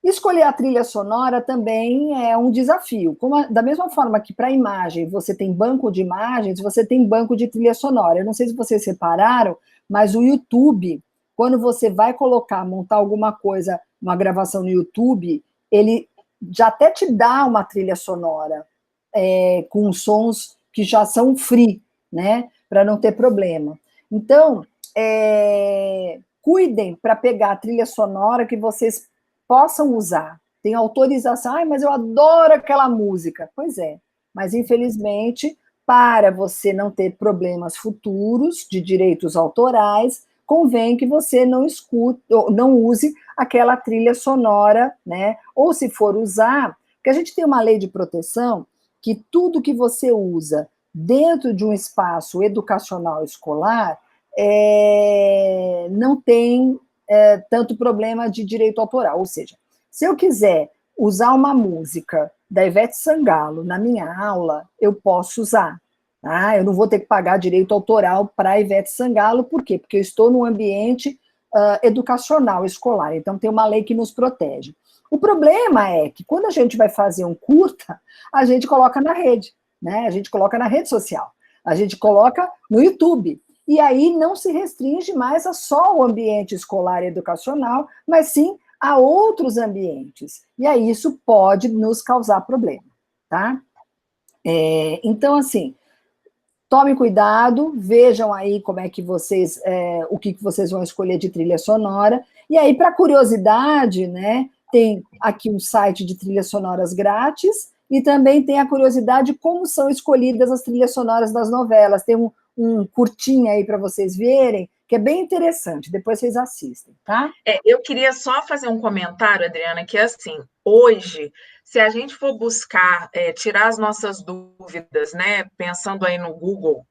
Escolher a trilha sonora também é um desafio. Da mesma forma que para imagem você tem banco de imagens, você tem banco de trilha sonora. Eu não sei se vocês separaram, mas o YouTube, quando você vai montar alguma coisa, uma gravação no YouTube, ele já até te dá uma trilha sonora com sons que já são free, né? Para não ter problema. Então, cuidem para pegar a trilha sonora que vocês possam usar. Tem autorização, mas eu adoro aquela música. Pois é, mas infelizmente, para você não ter problemas futuros de direitos autorais, convém que você não use aquela trilha sonora, né? Ou se for usar, que a gente tem uma lei de proteção que tudo que você usa dentro de um espaço educacional escolar não tem tanto problema de direito autoral. Ou seja, se eu quiser usar uma música da Ivete Sangalo na minha aula, eu posso usar. Tá? Eu não vou ter que pagar direito autoral para a Ivete Sangalo. Por quê? Porque eu estou num ambiente educacional, escolar. Então, tem uma lei que nos protege. O problema é que, quando a gente vai fazer um curta, a gente coloca na rede, né? A gente coloca na rede social, a gente coloca no YouTube. E aí não se restringe mais a só o ambiente escolar e educacional, mas sim a outros ambientes. E aí isso pode nos causar problema, tá? Então, assim, tomem cuidado, vejam aí como é que vocês, o que vocês vão escolher de trilha sonora. E aí, para curiosidade, né, tem aqui um site de trilhas sonoras grátis, e também tem a curiosidade de como são escolhidas as trilhas sonoras das novelas. Tem um curtinho aí para vocês verem, que é bem interessante, depois vocês assistem, tá? Eu queria só fazer um comentário, Adriana, que é assim, hoje, se a gente for buscar tirar as nossas dúvidas, né, pensando aí no Google,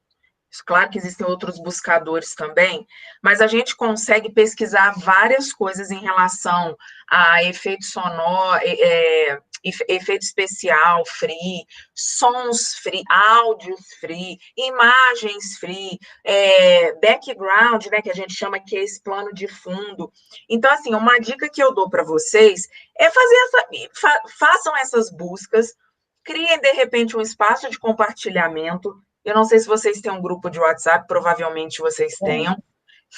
claro que existem outros buscadores também, mas a gente consegue pesquisar várias coisas em relação a efeito sonoro, efeito especial free, sons free, áudios free, imagens free, background, né, que a gente chama que é esse plano de fundo. Então, assim, uma dica que eu dou para vocês é façam essas buscas, criem, de repente, um espaço de compartilhamento. Eu não sei se vocês têm um grupo de WhatsApp, provavelmente vocês tenham.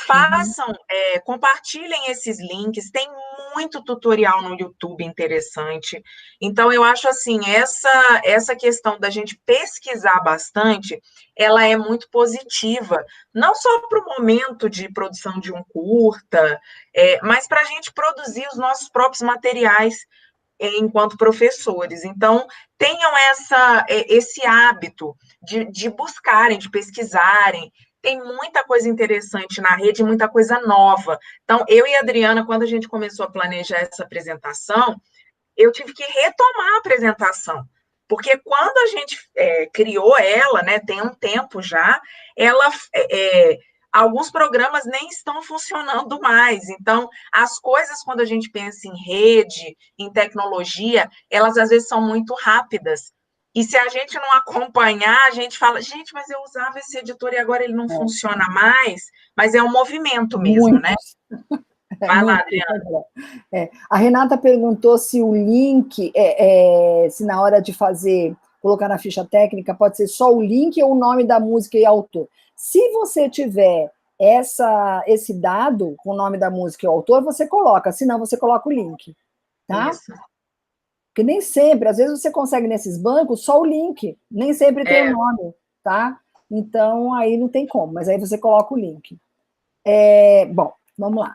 Façam, compartilhem esses links, tem muito tutorial no YouTube interessante. Então, eu acho assim, essa questão da gente pesquisar bastante, ela é muito positiva, não só para o momento de produção de um curta, mas para a gente produzir os nossos próprios materiais enquanto professores. Então, tenham esse hábito de buscarem, de pesquisarem. Tem muita coisa interessante na rede, muita coisa nova. Então, eu e a Adriana, quando a gente começou a planejar essa apresentação, eu tive que retomar a apresentação, porque quando a gente criou ela, né, tem um tempo já, alguns programas nem estão funcionando mais. Então, as coisas, quando a gente pensa em rede, em tecnologia, elas às vezes são muito rápidas. E se a gente não acompanhar, a gente fala, gente, mas eu usava esse editor e agora ele não funciona mais, mas é um movimento mesmo, né? Vai lá, Adriana. A Renata perguntou se o link, se na hora de colocar na ficha técnica, pode ser só o link ou o nome da música e autor. Se você tiver esse dado com o nome da música e o autor, você coloca, senão você coloca o link, tá? Isso. Porque nem sempre, às vezes você consegue nesses bancos só o link, nem sempre tem o nome, tá? Então, aí não tem como, mas aí você coloca o link. Bom, vamos lá.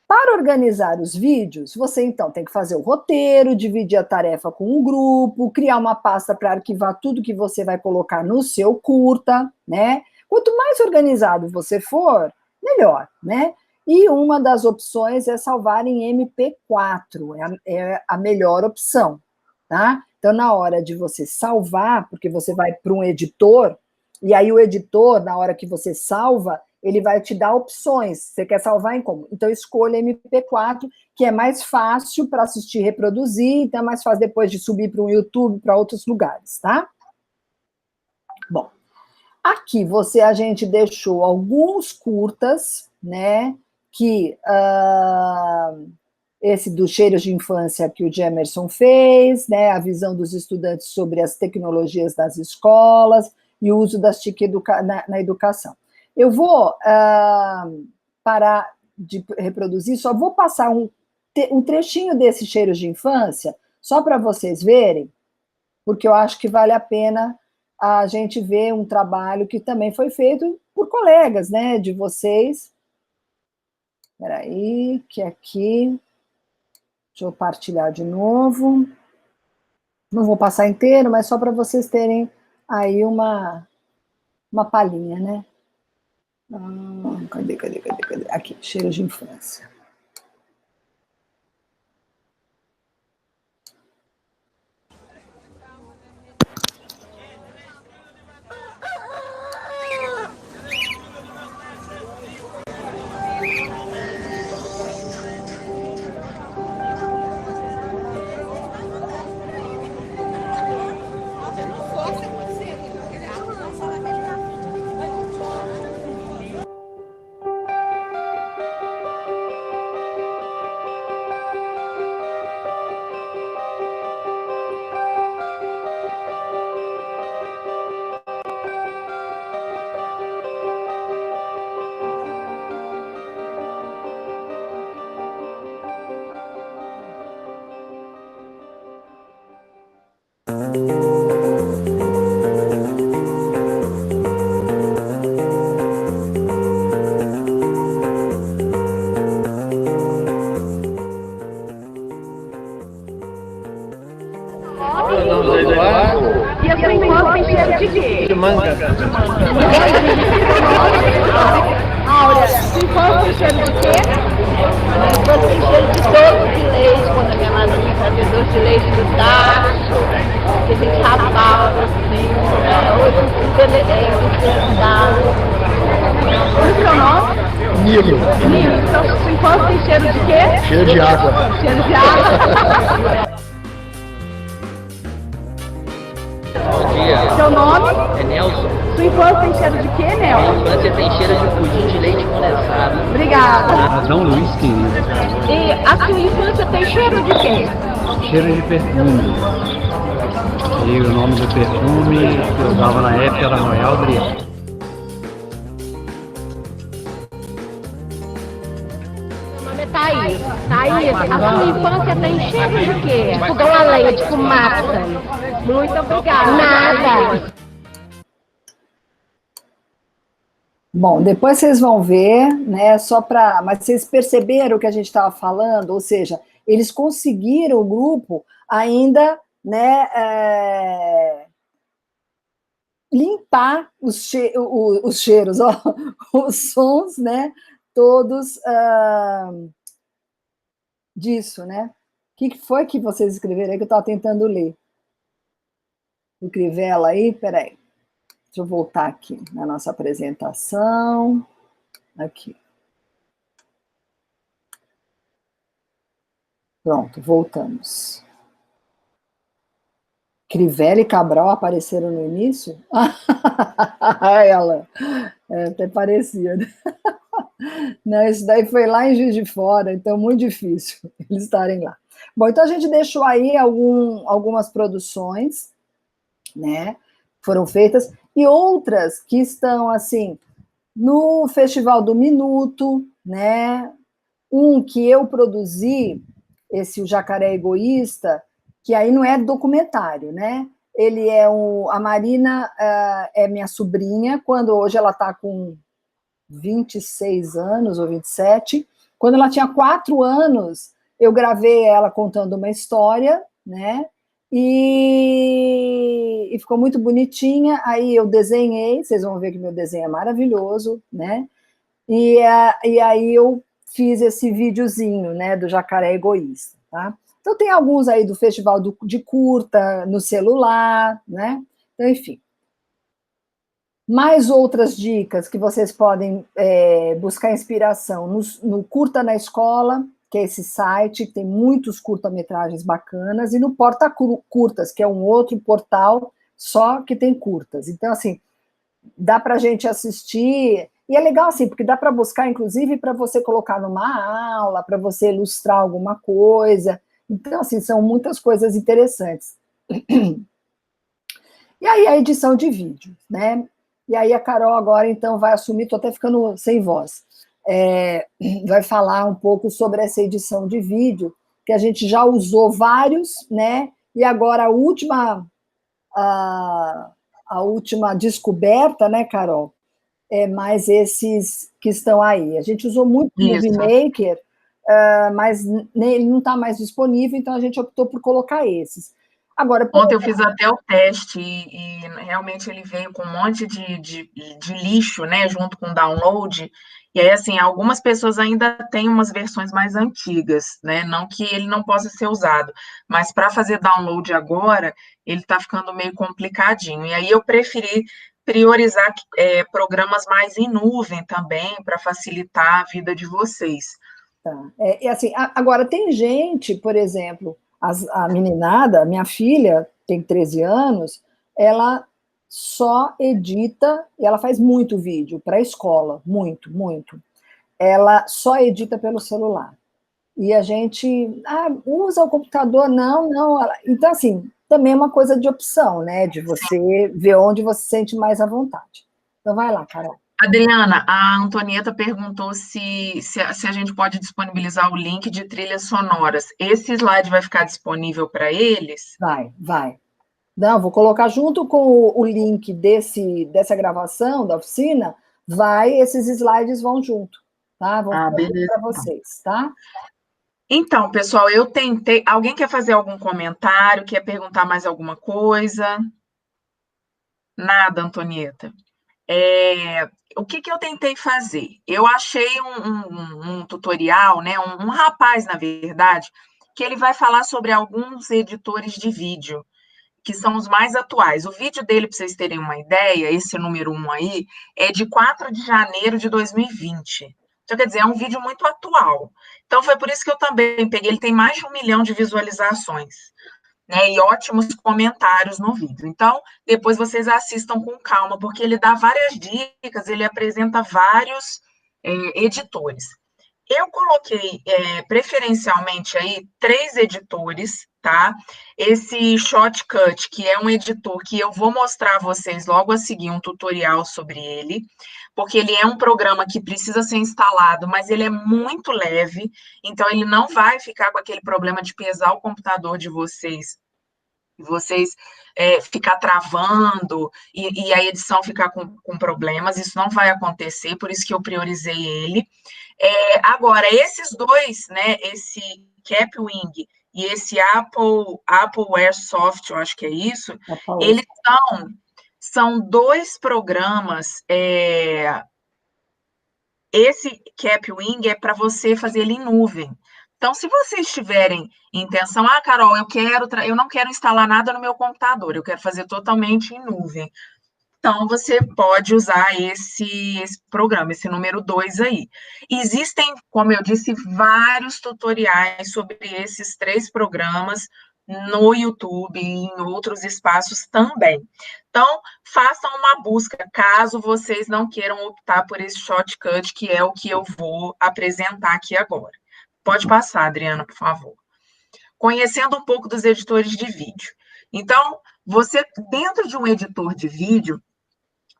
Para organizar os vídeos, você então tem que fazer o roteiro, dividir a tarefa com um grupo, criar uma pasta para arquivar tudo que você vai colocar no seu curta, né? Quanto mais organizado você for, melhor, né? E uma das opções é salvar em MP4, é a melhor opção, tá? Então, na hora de você salvar, porque você vai para um editor, e aí o editor, na hora que você salva, ele vai te dar opções. Você quer salvar em como? Então, escolha MP4, que é mais fácil para assistir e reproduzir, então é mais fácil depois de subir para o YouTube, para outros lugares, tá? Bom, aqui a gente deixou alguns curtas, né, que esse dos cheiros de infância que o Jamerson fez, né, a visão dos estudantes sobre as tecnologias das escolas e o uso das TIC na educação. Eu vou parar de reproduzir, só vou passar um trechinho desses cheiros de infância, só para vocês verem, porque eu acho que vale a pena a gente ver um trabalho que também foi feito por colegas, né, de vocês. Espera aí, que aqui... Deixa eu partilhar de novo. Não vou passar inteiro, mas só para vocês terem aí uma palhinha, né? Cadê? Aqui, cheiros de infância. E a sua irmã tem cheiro de quê? De manga. Áurea, sua irmã tem cheiro de quê? Minha irmã tem cheiro de doce de leite, quando a minha madrinha fazia doce de leite do tacho, que a gente rapava assim, hoje Qual é o seu nome? Nilo. Nilo, então sua irmã tem cheiro de quê? Cheiro de água. Cheiro de água. Bom dia. Seu nome? É Nelson. Sua infância tem cheiro de quê, Minha Nelson? infância tem cheiro de pudim de leite condensado. Obrigada. Adão Luiz Quinho. E a sua infância tem cheiro de quê? Cheiro de perfume. E o nome do perfume que eu usava na época era Royal Briand. Meu nome é Thaís. Thaís, a sua infância tem cheiro de quê? Fogão a lenha, de fumaça. Muito obrigada. Nada. Bom, depois vocês vão ver, né, mas vocês perceberam o que a gente estava falando, ou seja, eles conseguiram, o grupo, ainda, né, limpar os cheiros, ó, os sons, né, todos disso, né? O que foi que vocês escreveram aí que eu estava tentando ler? O Crivella aí, peraí. Deixa eu voltar aqui na nossa apresentação. Aqui. Pronto, voltamos. Crivella e Cabral apareceram no início? Ela, até parecia. Não, isso daí foi lá em Juiz de Fora, então muito difícil eles estarem lá. Bom, então a gente deixou aí algumas produções, né, foram feitas, e outras que estão, assim, no Festival do Minuto, né, um que eu produzi, o Jacaré Egoísta, que aí não é documentário, né, ele é a Marina é minha sobrinha, hoje ela está com 26 anos, ou 27, quando ela tinha 4 anos, eu gravei ela contando uma história, né, e ficou muito bonitinha, aí eu desenhei, vocês vão ver que meu desenho é maravilhoso, né, e aí eu fiz esse videozinho, né, do Jacaré Egoísta, tá? Então tem alguns aí do Festival de Curta, no celular, né, então enfim. Mais outras dicas que vocês podem buscar inspiração no Curta na Escola, que é esse site, que tem muitos curta-metragens bacanas, e no Porta Curtas, que é um outro portal só que tem curtas. Então, assim, dá para a gente assistir, E é legal assim, porque dá para buscar, inclusive, para você colocar numa aula, para você ilustrar alguma coisa. Então, assim, são muitas coisas interessantes. E aí a edição de vídeo, né? E aí a Carol agora, então, vai assumir, estou até ficando sem voz, vai falar um pouco sobre essa edição de vídeo, que a gente já usou vários, né? E agora a última descoberta, né, Carol? Mais esses que estão aí. A gente usou muito o Movie Maker, mas ele não está mais disponível, então a gente optou por colocar esses. Agora, ontem eu fiz até o teste e realmente ele veio com um monte de lixo, né, junto com o download. E aí, assim, algumas pessoas ainda têm umas versões mais antigas, né? Não que ele não possa ser usado, mas para fazer download agora, ele está ficando meio complicadinho. E aí eu preferi priorizar programas mais em nuvem também, para facilitar a vida de vocês. Tá. Assim, agora, tem gente, por exemplo, a meninada, minha filha, tem 13 anos, ela só edita, e ela faz muito vídeo para a escola, muito, muito. Ela só edita pelo celular. E a gente, usa o computador? Não. Então, assim, também é uma coisa de opção, né? De você ver onde você se sente mais à vontade. Então, vai lá, Carol. Adriana, a Antonieta perguntou se a gente pode disponibilizar o link de trilhas sonoras. Esse slide vai ficar disponível para eles? Vai. Não, vou colocar junto com o link dessa gravação, da oficina, esses slides vão junto, tá? Vou fazer para vocês, tá? Então, pessoal, eu tentei... Alguém quer fazer algum comentário? Quer perguntar mais alguma coisa? Nada, Antonieta. O que eu tentei fazer? Eu achei um tutorial, né? Um rapaz, na verdade, que ele vai falar sobre alguns editores de vídeo, que são os mais atuais. O vídeo dele, para vocês terem uma ideia, esse número 1 aí, é de 4 de janeiro de 2020. Então, quer dizer, é um vídeo muito atual. Então, foi por isso que eu também peguei, ele tem mais de 1 milhão de visualizações, né, e ótimos comentários no vídeo. Então, depois vocês assistam com calma, porque ele dá várias dicas, ele apresenta vários editores. Eu coloquei preferencialmente aí 3 editores, tá? Esse Shotcut, que é um editor que eu vou mostrar a vocês logo a seguir um tutorial sobre ele, porque ele é um programa que precisa ser instalado, mas ele é muito leve, então ele não vai ficar com aquele problema de pesar o computador de vocês ficar travando e a edição ficar com problemas, isso não vai acontecer, por isso que eu priorizei ele. Agora, esses dois, né, esse Capwing e esse Apple Airsoft, eu acho que é isso, eles são 2 programas. Esse Capwing é para você fazer ele em nuvem. Então, se vocês tiverem intenção, Carol, eu não quero instalar nada no meu computador, eu quero fazer totalmente em nuvem. Então, você pode usar esse programa, esse número 2 aí. Existem, como eu disse, vários tutoriais sobre esses 3 programas no YouTube e em outros espaços também. Então, façam uma busca, caso vocês não queiram optar por esse Shotcut, que é o que eu vou apresentar aqui agora. Pode passar, Adriana, por favor. Conhecendo um pouco dos editores de vídeo. Então, você, dentro de um editor de vídeo,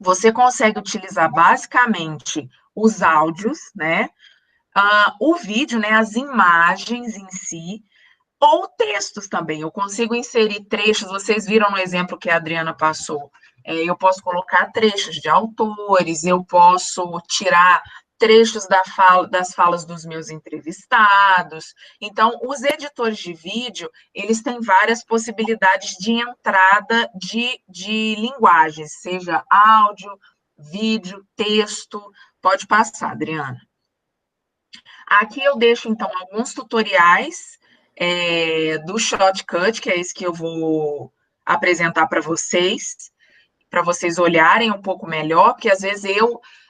você consegue utilizar basicamente os áudios, né? O vídeo, né? As imagens em si, ou textos também. Eu consigo inserir trechos, vocês viram no exemplo que a Adriana passou. Eu posso colocar trechos de autores, eu posso tirar trechos das falas dos meus entrevistados. Então, os editores de vídeo, eles têm várias possibilidades de entrada de linguagens, seja áudio, vídeo, texto. Pode passar, Adriana. Aqui eu deixo, então, alguns tutoriais do Shotcut, que é esse que eu vou apresentar para vocês olharem um pouco melhor, porque às vezes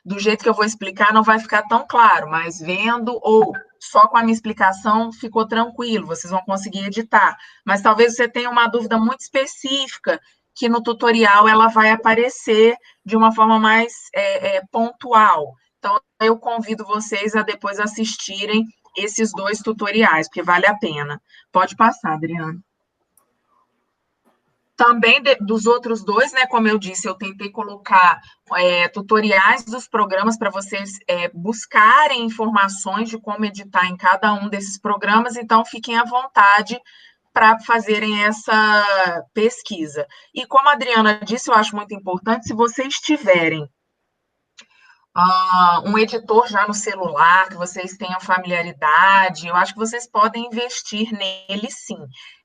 do jeito que eu vou explicar, não vai ficar tão claro, mas vendo ou só com a minha explicação ficou tranquilo, vocês vão conseguir editar. Mas talvez você tenha uma dúvida muito específica, que no tutorial ela vai aparecer de uma forma mais pontual. Então, eu convido vocês a depois assistirem esses 2 tutoriais, porque vale a pena. Pode passar, Adriana. Também dos outros 2, né, como eu disse, eu tentei colocar tutoriais dos programas para vocês buscarem informações de como editar em cada um desses programas, então fiquem à vontade para fazerem essa pesquisa. E como a Adriana disse, eu acho muito importante, se vocês tiverem um editor já no celular, que vocês tenham familiaridade, eu acho que vocês podem investir nele, sim.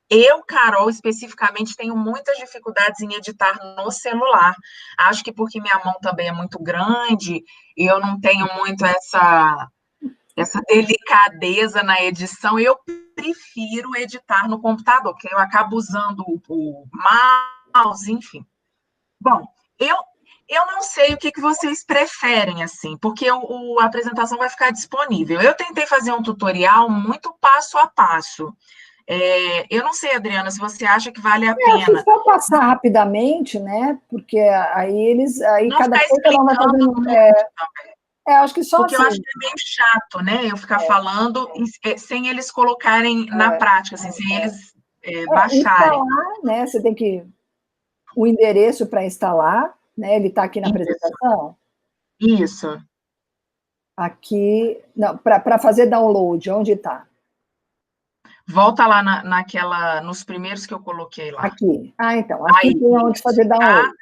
Eu, Carol, especificamente, tenho muitas dificuldades em editar no celular. Acho que porque minha mão também é muito grande, e eu não tenho muito essa delicadeza na edição, eu prefiro editar no computador, porque eu acabo usando o mouse, enfim. Bom, eu não sei o que vocês preferem, assim, porque a apresentação vai ficar disponível. Eu tentei fazer um tutorial muito passo a passo. Eu não sei, Adriana, se você acha que vale a pena. Se for passar rapidamente, né? Porque aí não cada coisa ela vai fazendo. Acho que só porque assim. eu acho que é meio chato, né? Eu ficar falando sem eles colocarem na prática, assim, sem eles baixarem. Instalar, né? Você tem que o endereço para instalar, né? Ele está aqui na apresentação. Isso. Aqui, não, para fazer download, onde está? Volta lá nos primeiros que eu coloquei lá. Aqui. Então, aqui tem onde fazer download,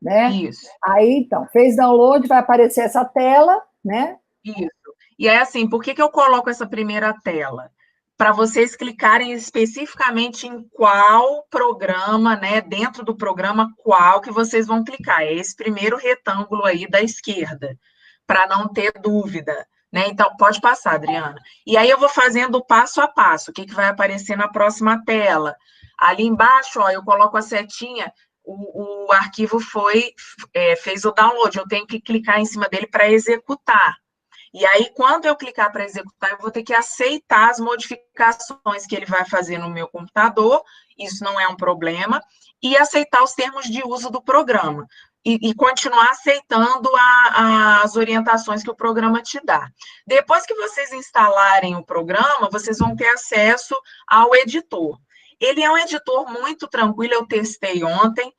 né? Isso. Aí, então, fez download, vai aparecer essa tela, né? Isso. E é assim, por que eu coloco essa primeira tela? Para vocês clicarem especificamente em qual programa, né? Dentro do programa, qual que vocês vão clicar. É esse primeiro retângulo aí da esquerda, para não ter dúvida. Né? Então, pode passar, Adriana. E aí eu vou fazendo passo a passo, o que vai aparecer na próxima tela. Ali embaixo, ó, eu coloco a setinha, o arquivo fez o download, eu tenho que clicar em cima dele para executar. E aí, quando eu clicar para executar, eu vou ter que aceitar as modificações que ele vai fazer no meu computador, isso não é um problema, e aceitar os termos de uso do programa. E continuar aceitando as orientações que o programa te dá. Depois que vocês instalarem o programa, vocês vão ter acesso ao editor. Ele é um editor muito tranquilo, eu testei ontem.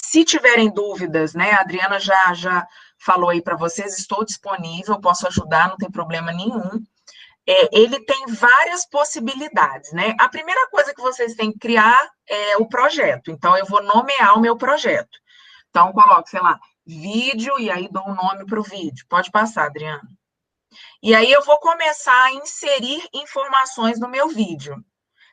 Se tiverem dúvidas, né, a Adriana já falou aí para vocês, estou disponível, posso ajudar, não tem problema nenhum. Ele tem várias possibilidades, né? A primeira coisa que vocês têm que criar é o projeto. Então, eu vou nomear o meu projeto. Então, coloco, sei lá, vídeo, e aí dou um nome para o vídeo. Pode passar, Adriana. E aí eu vou começar a inserir informações no meu vídeo.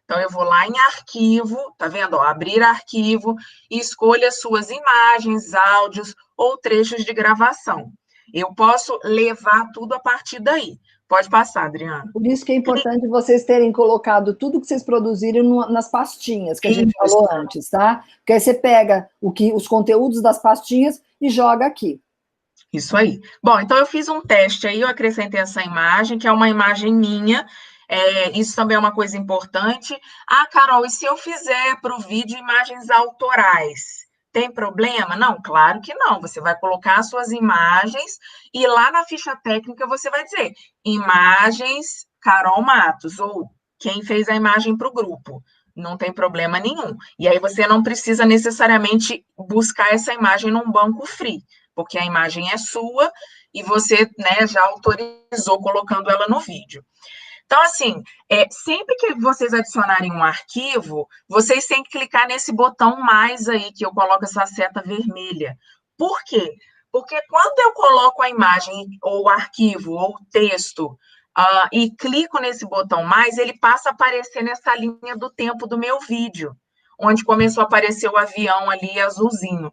Então, eu vou lá em arquivo, tá vendo? Ó, abrir arquivo, e escolha suas imagens, áudios ou trechos de gravação. Eu posso levar tudo a partir daí. Pode passar, Adriana. Por isso que é importante vocês terem colocado tudo que vocês produziram nas pastinhas, que a gente falou antes, tá? Porque aí você pega os conteúdos das pastinhas e joga aqui. Isso aí. Bom, então eu fiz um teste aí, eu acrescentei essa imagem, que é uma imagem minha. Isso também é uma coisa importante. Ah, Carol, e se eu fizer para o vídeo imagens autorais? Tem problema? Não, claro que não. Você vai colocar as suas imagens e lá na ficha técnica você vai dizer imagens Carol Matos, ou quem fez a imagem para o grupo. Não tem problema nenhum. E aí você não precisa necessariamente buscar essa imagem num banco free, porque a imagem é sua e você, né, já autorizou colocando ela no vídeo. Então, assim, sempre que vocês adicionarem um arquivo, vocês têm que clicar nesse botão mais aí, que eu coloco essa seta vermelha. Por quê? Porque quando eu coloco a imagem, ou o arquivo, ou o texto, e clico nesse botão mais, ele passa a aparecer nessa linha do tempo do meu vídeo, onde começou a aparecer o avião ali azulzinho.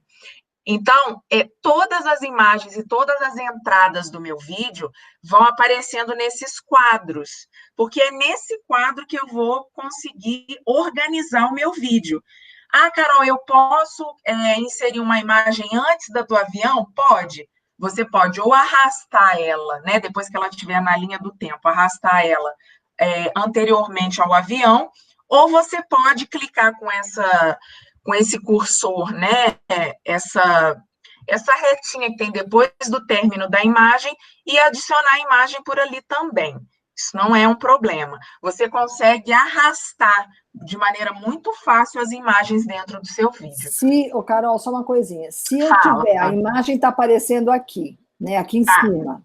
Então, todas as imagens e todas as entradas do meu vídeo vão aparecendo nesses quadros, porque é nesse quadro que eu vou conseguir organizar o meu vídeo. Ah, Carol, eu posso inserir uma imagem antes do avião? Pode. Você pode ou arrastar ela, né, depois que ela estiver na linha do tempo, arrastar ela anteriormente ao avião, ou você pode clicar com esse cursor, né, essa retinha que tem depois do término da imagem e adicionar a imagem por ali também. Isso não é um problema. Você consegue arrastar de maneira muito fácil as imagens dentro do seu vídeo. Carol, só uma coisinha. Se eu tiver, a imagem está aparecendo aqui, né? Aqui em cima,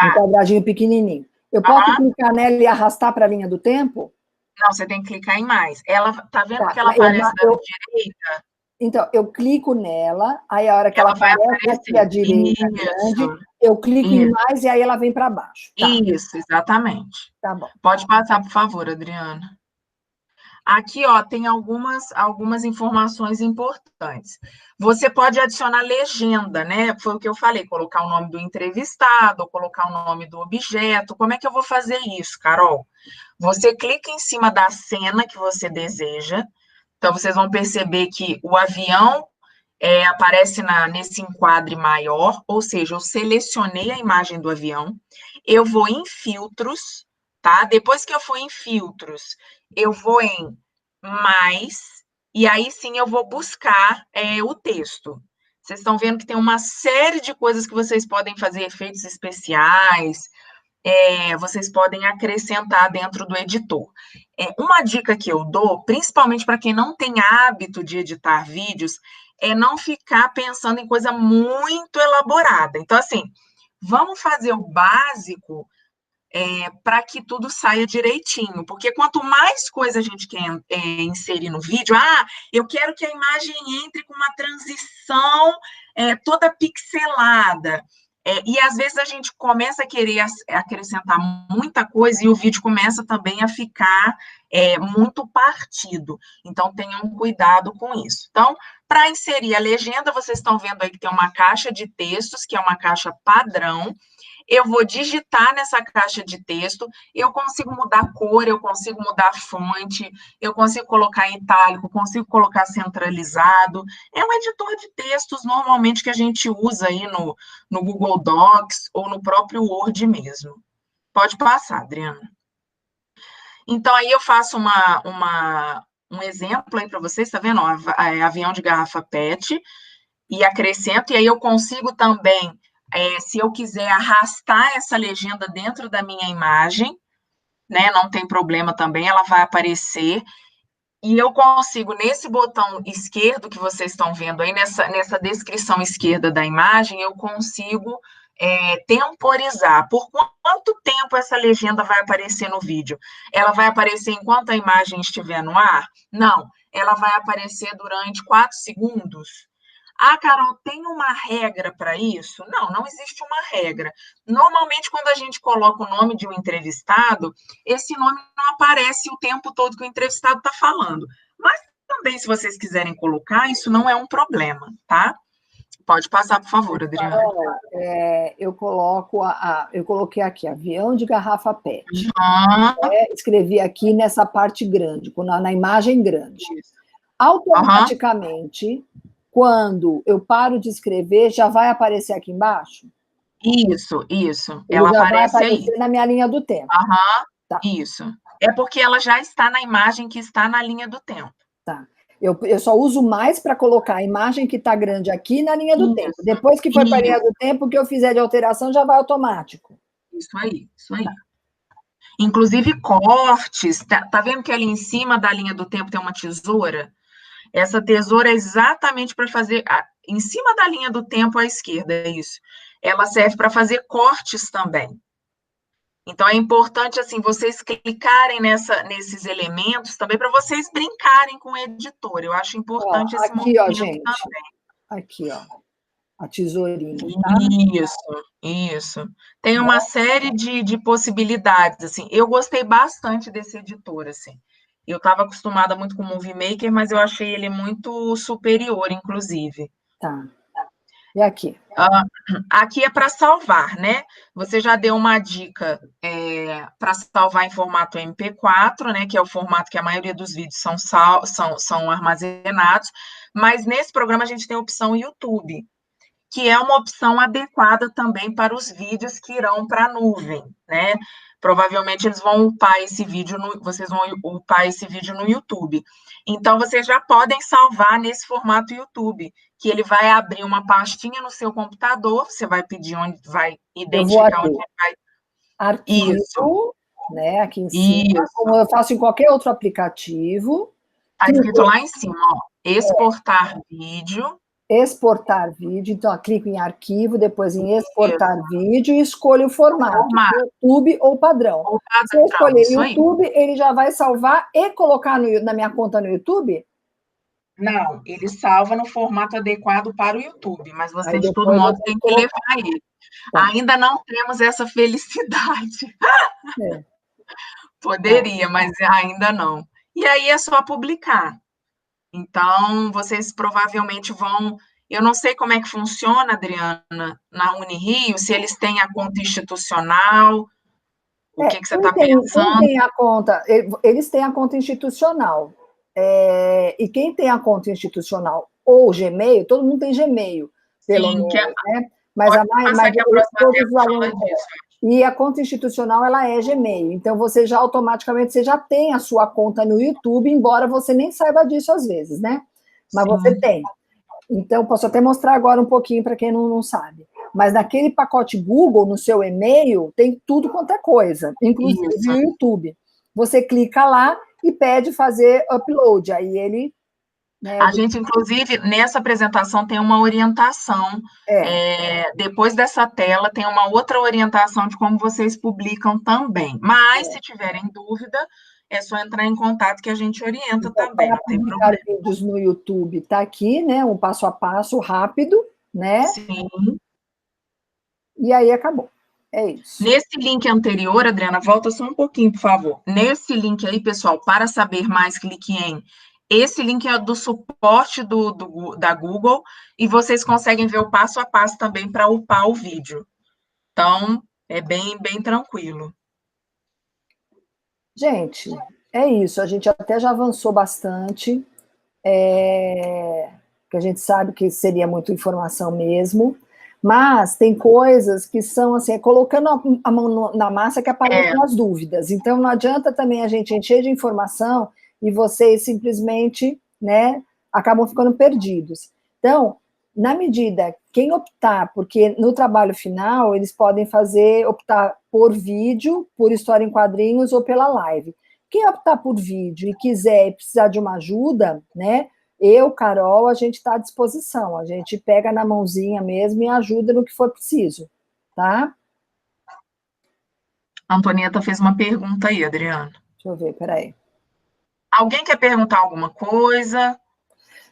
um quadradinho pequenininho. Eu posso clicar nela e arrastar para a linha do tempo? Não, você tem que clicar em mais. Ela, tá vendo que ela aparece da direita? Então, eu clico nela, aí a hora que ela aparece aqui à direita grande, eu clico em mais e aí ela vem para baixo. Tá. Isso, exatamente. Tá bom. Pode passar, por favor, Adriana. Aqui, ó, tem algumas informações importantes. Você pode adicionar legenda, né? Foi o que eu falei, colocar o nome do entrevistado, colocar o nome do objeto. Como é que eu vou fazer isso, Carol? Você clica em cima da cena que você deseja. Então, vocês vão perceber que o avião aparece nesse enquadre maior, ou seja, eu selecionei a imagem do avião, eu vou em filtros, tá? Depois que eu for em filtros, eu vou em mais, e aí sim eu vou buscar o texto. Vocês estão vendo que tem uma série de coisas que vocês podem fazer, efeitos especiais, vocês podem acrescentar dentro do editor. Uma dica que eu dou, principalmente para quem não tem hábito de editar vídeos, é não ficar pensando em coisa muito elaborada. Então, assim, vamos fazer o básico para que tudo saia direitinho, porque quanto mais coisa a gente quer inserir no vídeo, eu quero que a imagem entre com uma transição toda pixelada, e às vezes a gente começa a querer acrescentar muita coisa e o vídeo começa também a ficar muito partido. Então, tenham cuidado com isso. Então, para inserir a legenda, vocês estão vendo aí que tem uma caixa de textos, que é uma caixa padrão. Eu vou digitar nessa caixa de texto, eu consigo mudar a cor, eu consigo mudar a fonte, eu consigo colocar em itálico, consigo colocar centralizado. É um editor de textos, normalmente, que a gente usa aí no Google Docs ou no próprio Word mesmo. Pode passar, Adriana. Então, aí eu faço um exemplo aí para vocês, tá vendo? Avião de garrafa PET, e acrescento, e aí eu consigo também, se eu quiser arrastar essa legenda dentro da minha imagem, né, não tem problema também, ela vai aparecer, e eu consigo, nesse botão esquerdo que vocês estão vendo aí, nessa descrição esquerda da imagem, eu consigo temporizar. Por quanto tempo essa legenda vai aparecer no vídeo? Ela vai aparecer enquanto a imagem estiver no ar? Não, ela vai aparecer durante 4 segundos. Carol, tem uma regra para isso? Não existe uma regra. Normalmente, quando a gente coloca o nome de um entrevistado, esse nome não aparece o tempo todo que o entrevistado está falando. Mas também, se vocês quiserem colocar, isso não é um problema, tá? Pode passar, por favor, Adriana. Eu coloquei aqui, avião de garrafa PET. Escrevi aqui nessa parte grande, na imagem grande. Automaticamente, quando eu paro de escrever, já vai aparecer aqui embaixo? Isso. Ela aparece vai aparecer na minha linha do tempo. Tá. Isso. É porque ela já está na imagem que está na linha do tempo. Tá. Eu só uso mais para colocar a imagem que está grande aqui na linha do tempo. Depois que for para a linha do tempo, o que eu fizer de alteração já vai automático. Isso aí. Inclusive cortes. Tá vendo que ali em cima da linha do tempo tem uma tesoura? Essa tesoura é exatamente para fazer, em cima da linha do tempo à esquerda, é isso. Ela serve para fazer cortes também. Então, é importante, assim, vocês clicarem nesses elementos também para vocês brincarem com o editor. Eu acho importante esse movimento gente. também. Aqui, ó. A tesourinha. Tá? Isso. Tem uma série de possibilidades, assim. Eu gostei bastante desse editor, assim. Eu estava acostumada muito com o Movie Maker, mas eu achei ele muito superior, inclusive. Tá. E aqui? Aqui é para salvar, né? Você já deu uma dica para salvar em formato MP4, né? Que é o formato que a maioria dos vídeos são armazenados. Mas nesse programa a gente tem a opção YouTube, que é uma opção adequada também para os vídeos que irão para a nuvem, né? provavelmente eles vão upar esse vídeo, vocês vão upar esse vídeo no YouTube. Então, vocês já podem salvar nesse formato YouTube, que ele vai abrir uma pastinha no seu computador, você vai pedir onde vai identificar onde vai. Arquivo, isso, né, aqui em cima, isso, como eu faço em qualquer outro aplicativo. Está escrito lá em cima, ó, exportar vídeo. Exportar vídeo, então, clico em arquivo, depois em exportar vídeo e escolho o formato, YouTube ou padrão. Se eu escolher YouTube, ele já vai salvar e colocar na minha conta no YouTube? Não, ele salva no formato adequado para o YouTube, mas você, de todo modo, tem que levar ele. Tá. Ainda não temos essa felicidade. Poderia, mas ainda não. E aí é só publicar. Então, vocês provavelmente vão... Eu não sei como é que funciona, Adriana, na Unirio, se eles têm a conta institucional, o que você está pensando? Quem tem a conta, eles têm a conta institucional. E quem tem a conta institucional ou Gmail, todo mundo tem Gmail, pelo menos, né? Mas a maioria todos os alunos... E a conta institucional, ela é Gmail. Então, você já automaticamente, você já tem a sua conta no YouTube, embora você nem saiba disso às vezes, né? Mas você tem. Então, posso até mostrar agora um pouquinho para quem não sabe. Mas naquele pacote Google, no seu e-mail, tem tudo quanto é coisa, inclusive o YouTube. Você clica lá e pede fazer upload. Aí ele... Né, a gente, inclusive, nessa apresentação tem uma orientação. Depois dessa tela, tem uma outra orientação de como vocês publicam também. Mas, se tiverem dúvida, é só entrar em contato que a gente orienta então, também. Para publicar vídeos no YouTube, está aqui, né? Um passo a passo rápido, né? Sim. E aí acabou. É isso. Nesse link anterior, Adriana, volta só um pouquinho, por favor. Nesse link aí, pessoal, para saber mais, clique em... Esse link é do suporte da Google e vocês conseguem ver o passo a passo também para upar o vídeo. Então, é bem tranquilo. Gente, é isso. A gente até já avançou bastante. Que a gente sabe que seria muita informação mesmo. Mas tem coisas que são assim, colocando a mão na massa que aparecem as dúvidas. Então, não adianta também a gente encher de informação e vocês simplesmente, né, acabam ficando perdidos. Então, na medida, quem optar, porque no trabalho final, eles podem optar por vídeo, por história em quadrinhos ou pela live. Quem optar por vídeo e quiser e precisar de uma ajuda, né, eu, Carol, a gente está à disposição, a gente pega na mãozinha mesmo e ajuda no que for preciso, tá? A Antonieta fez uma pergunta aí, Adriana. Deixa eu ver, peraí. Alguém quer perguntar alguma coisa?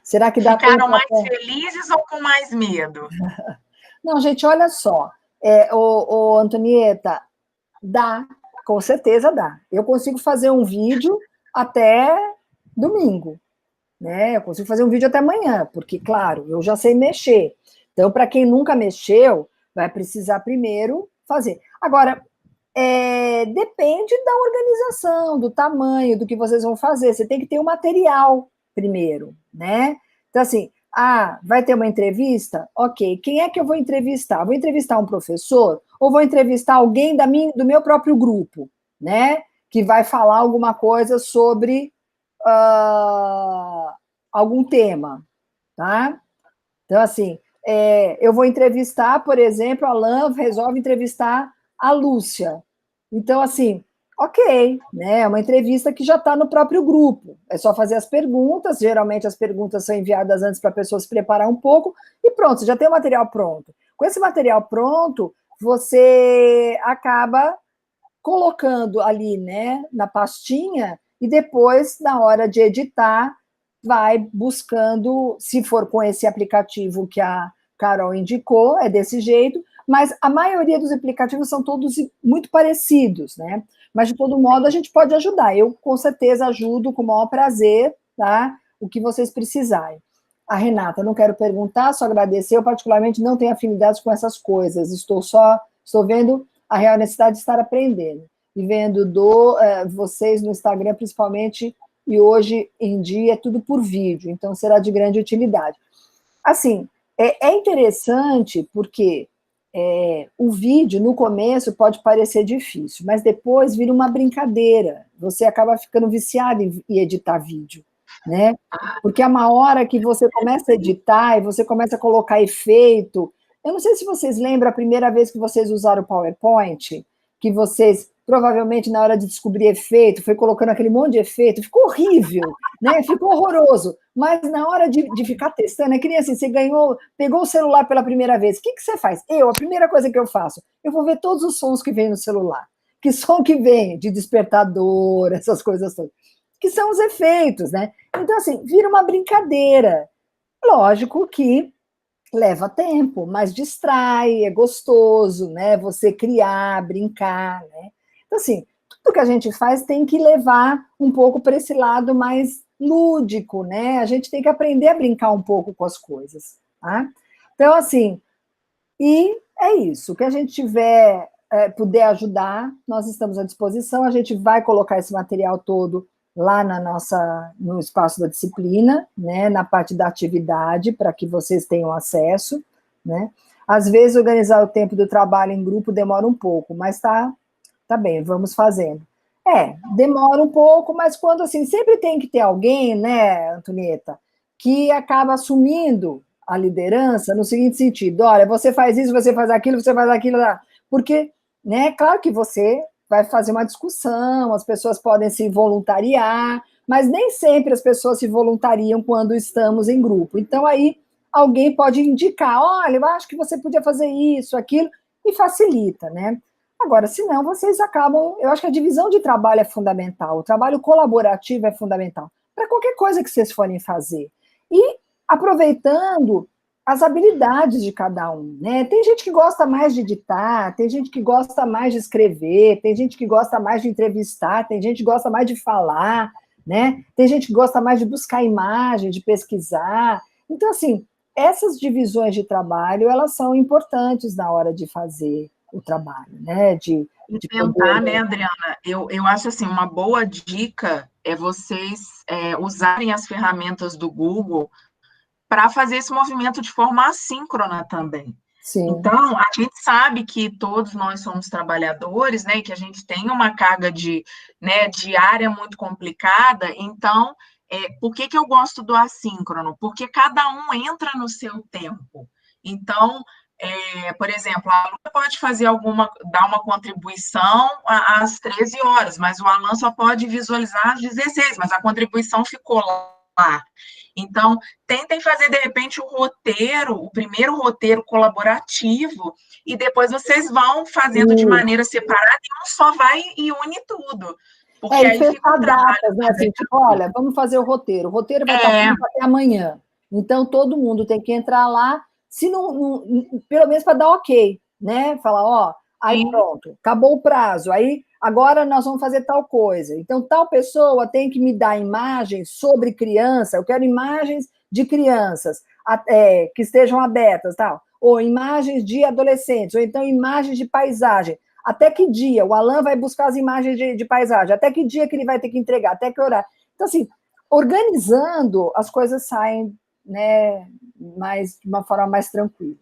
Será que dá Ficaram mais felizes ou com mais medo? Não, gente, olha só. Antonieta, dá, com certeza dá. Eu consigo fazer um vídeo até domingo, né? Eu consigo fazer um vídeo até amanhã, porque, claro, eu já sei mexer. Então, para quem nunca mexeu, vai precisar primeiro fazer. Agora, depende da organização, do tamanho, do que vocês vão fazer. Você tem que ter o material primeiro, né? Então, assim, vai ter uma entrevista? Ok, quem é que eu vou entrevistar? Vou entrevistar um professor ou vou entrevistar alguém do meu próprio grupo, né? Que vai falar alguma coisa sobre algum tema, tá? Então, assim, eu vou entrevistar, por exemplo, a Lan resolve entrevistar a Lúcia. Então, assim, ok, né? É uma entrevista que já está no próprio grupo. É só fazer as perguntas, geralmente as perguntas são enviadas antes para a pessoa se preparar um pouco, e pronto, você já tem o material pronto. Com esse material pronto, você acaba colocando ali, né, na pastinha, e depois, na hora de editar, vai buscando, se for com esse aplicativo que a Carol indicou, é desse jeito, mas a maioria dos aplicativos são todos muito parecidos, né? Mas, de todo modo, a gente pode ajudar. Eu, com certeza, ajudo com o maior prazer, tá? O que vocês precisarem. A Renata, não quero perguntar, só agradecer. Eu, particularmente, não tenho afinidade com essas coisas. Estou vendo a real necessidade de estar aprendendo. E vendo vocês no Instagram, principalmente, e hoje em dia é tudo por vídeo, então será de grande utilidade. Assim, é interessante porque o vídeo, no começo, pode parecer difícil, mas depois vira uma brincadeira. Você acaba ficando viciado em editar vídeo, né? Porque é uma hora que você começa a editar e você começa a colocar efeito. Eu não sei se vocês lembram a primeira vez que vocês usaram o PowerPoint, que vocês, provavelmente, na hora de descobrir efeito, foi colocando aquele monte de efeito, ficou horrível, né? Ficou horroroso. Mas na hora de ficar testando, é que nem assim, você pegou o celular pela primeira vez, o que você faz? A primeira coisa que eu faço, eu vou ver todos os sons que vem no celular. Que som que vem? De despertador, essas coisas todas. Que são os efeitos, né? Então, assim, vira uma brincadeira. Lógico que leva tempo, mas distrai, é gostoso, né? Você criar, brincar, né? Então, assim, tudo que a gente faz tem que levar um pouco para esse lado mais lúdico, né? A gente tem que aprender a brincar um pouco com as coisas, tá? Então, assim, e é isso. O que a gente tiver, puder ajudar, nós estamos à disposição. A gente vai colocar esse material todo lá no espaço da disciplina, né, na parte da atividade, para que vocês tenham acesso, né? Às vezes, organizar o tempo do trabalho em grupo demora um pouco, mas tá bem, vamos fazendo. Demora um pouco, mas quando, assim, sempre tem que ter alguém, né, Antonieta, que acaba assumindo a liderança no seguinte sentido: olha, você faz isso, você faz aquilo, porque, né, claro que você vai fazer uma discussão, as pessoas podem se voluntariar, mas nem sempre as pessoas se voluntariam quando estamos em grupo. Então, aí, alguém pode indicar, olha, eu acho que você podia fazer isso, aquilo, e facilita, né? Agora, senão, vocês acabam... Eu acho que a divisão de trabalho é fundamental, o trabalho colaborativo é fundamental, para qualquer coisa que vocês forem fazer. E aproveitando as habilidades de cada um, né? Tem gente que gosta mais de editar, tem gente que gosta mais de escrever, tem gente que gosta mais de entrevistar, tem gente que gosta mais de falar, né? Tem gente que gosta mais de buscar imagem, de pesquisar. Então, assim, essas divisões de trabalho, elas são importantes na hora de fazer o trabalho, né? De tentar, poder... né, Adriana? Eu acho, assim, uma boa dica é vocês usarem as ferramentas do Google para fazer esse movimento de forma assíncrona também. Sim. Então, a gente sabe que todos nós somos trabalhadores, né, e que a gente tem uma carga diária muito complicada. Então, por que eu gosto do assíncrono? Porque cada um entra no seu tempo. Então, por exemplo, a aluna pode dar uma contribuição às 13 horas, mas o Alan só pode visualizar às 16, mas a contribuição ficou lá. Então, tentem fazer, de repente, o primeiro roteiro colaborativo, e depois vocês vão fazendo de maneira separada, e um só vai e une tudo. Porque aí fica datas, né? Assim, tipo, olha, vamos fazer o roteiro vai estar pronto até amanhã. Então, todo mundo tem que entrar lá, se não pelo menos para dar ok, né? Falar, aí pronto, acabou o prazo, aí agora nós vamos fazer tal coisa. Então, tal pessoa tem que me dar imagens sobre criança, eu quero imagens de crianças que estejam abertas, tal. Ou imagens de adolescentes, ou então imagens de paisagem. Até que dia? O Alan vai buscar as imagens de paisagem. Até que dia que ele vai ter que entregar? Até que horário? Então, assim, organizando, as coisas saem, né, de uma forma mais tranquila.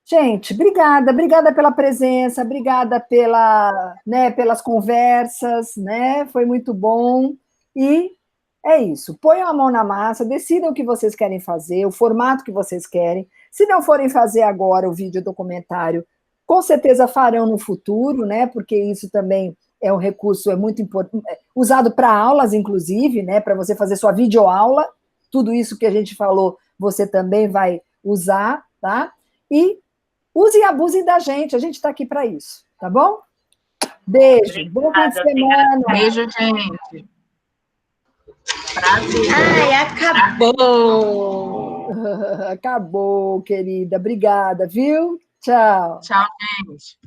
Gente, obrigada pela presença, obrigada pelas conversas, né? Foi muito bom. E é isso. Ponham a mão na massa, decidam o que vocês querem fazer, o formato que vocês querem. Se não forem fazer agora o vídeo documentário, com certeza farão no futuro, né? Porque isso também é um recurso muito importante, usado para aulas, inclusive, né? Para você fazer sua videoaula. Tudo isso que a gente falou, você também vai usar, tá? E usem e abusem da gente, a gente está aqui para isso, tá bom? Beijo, bom fim de semana. Beijo, gente. Prazer. Ai, acabou. Acabou, querida. Obrigada, viu? Tchau. Tchau, gente.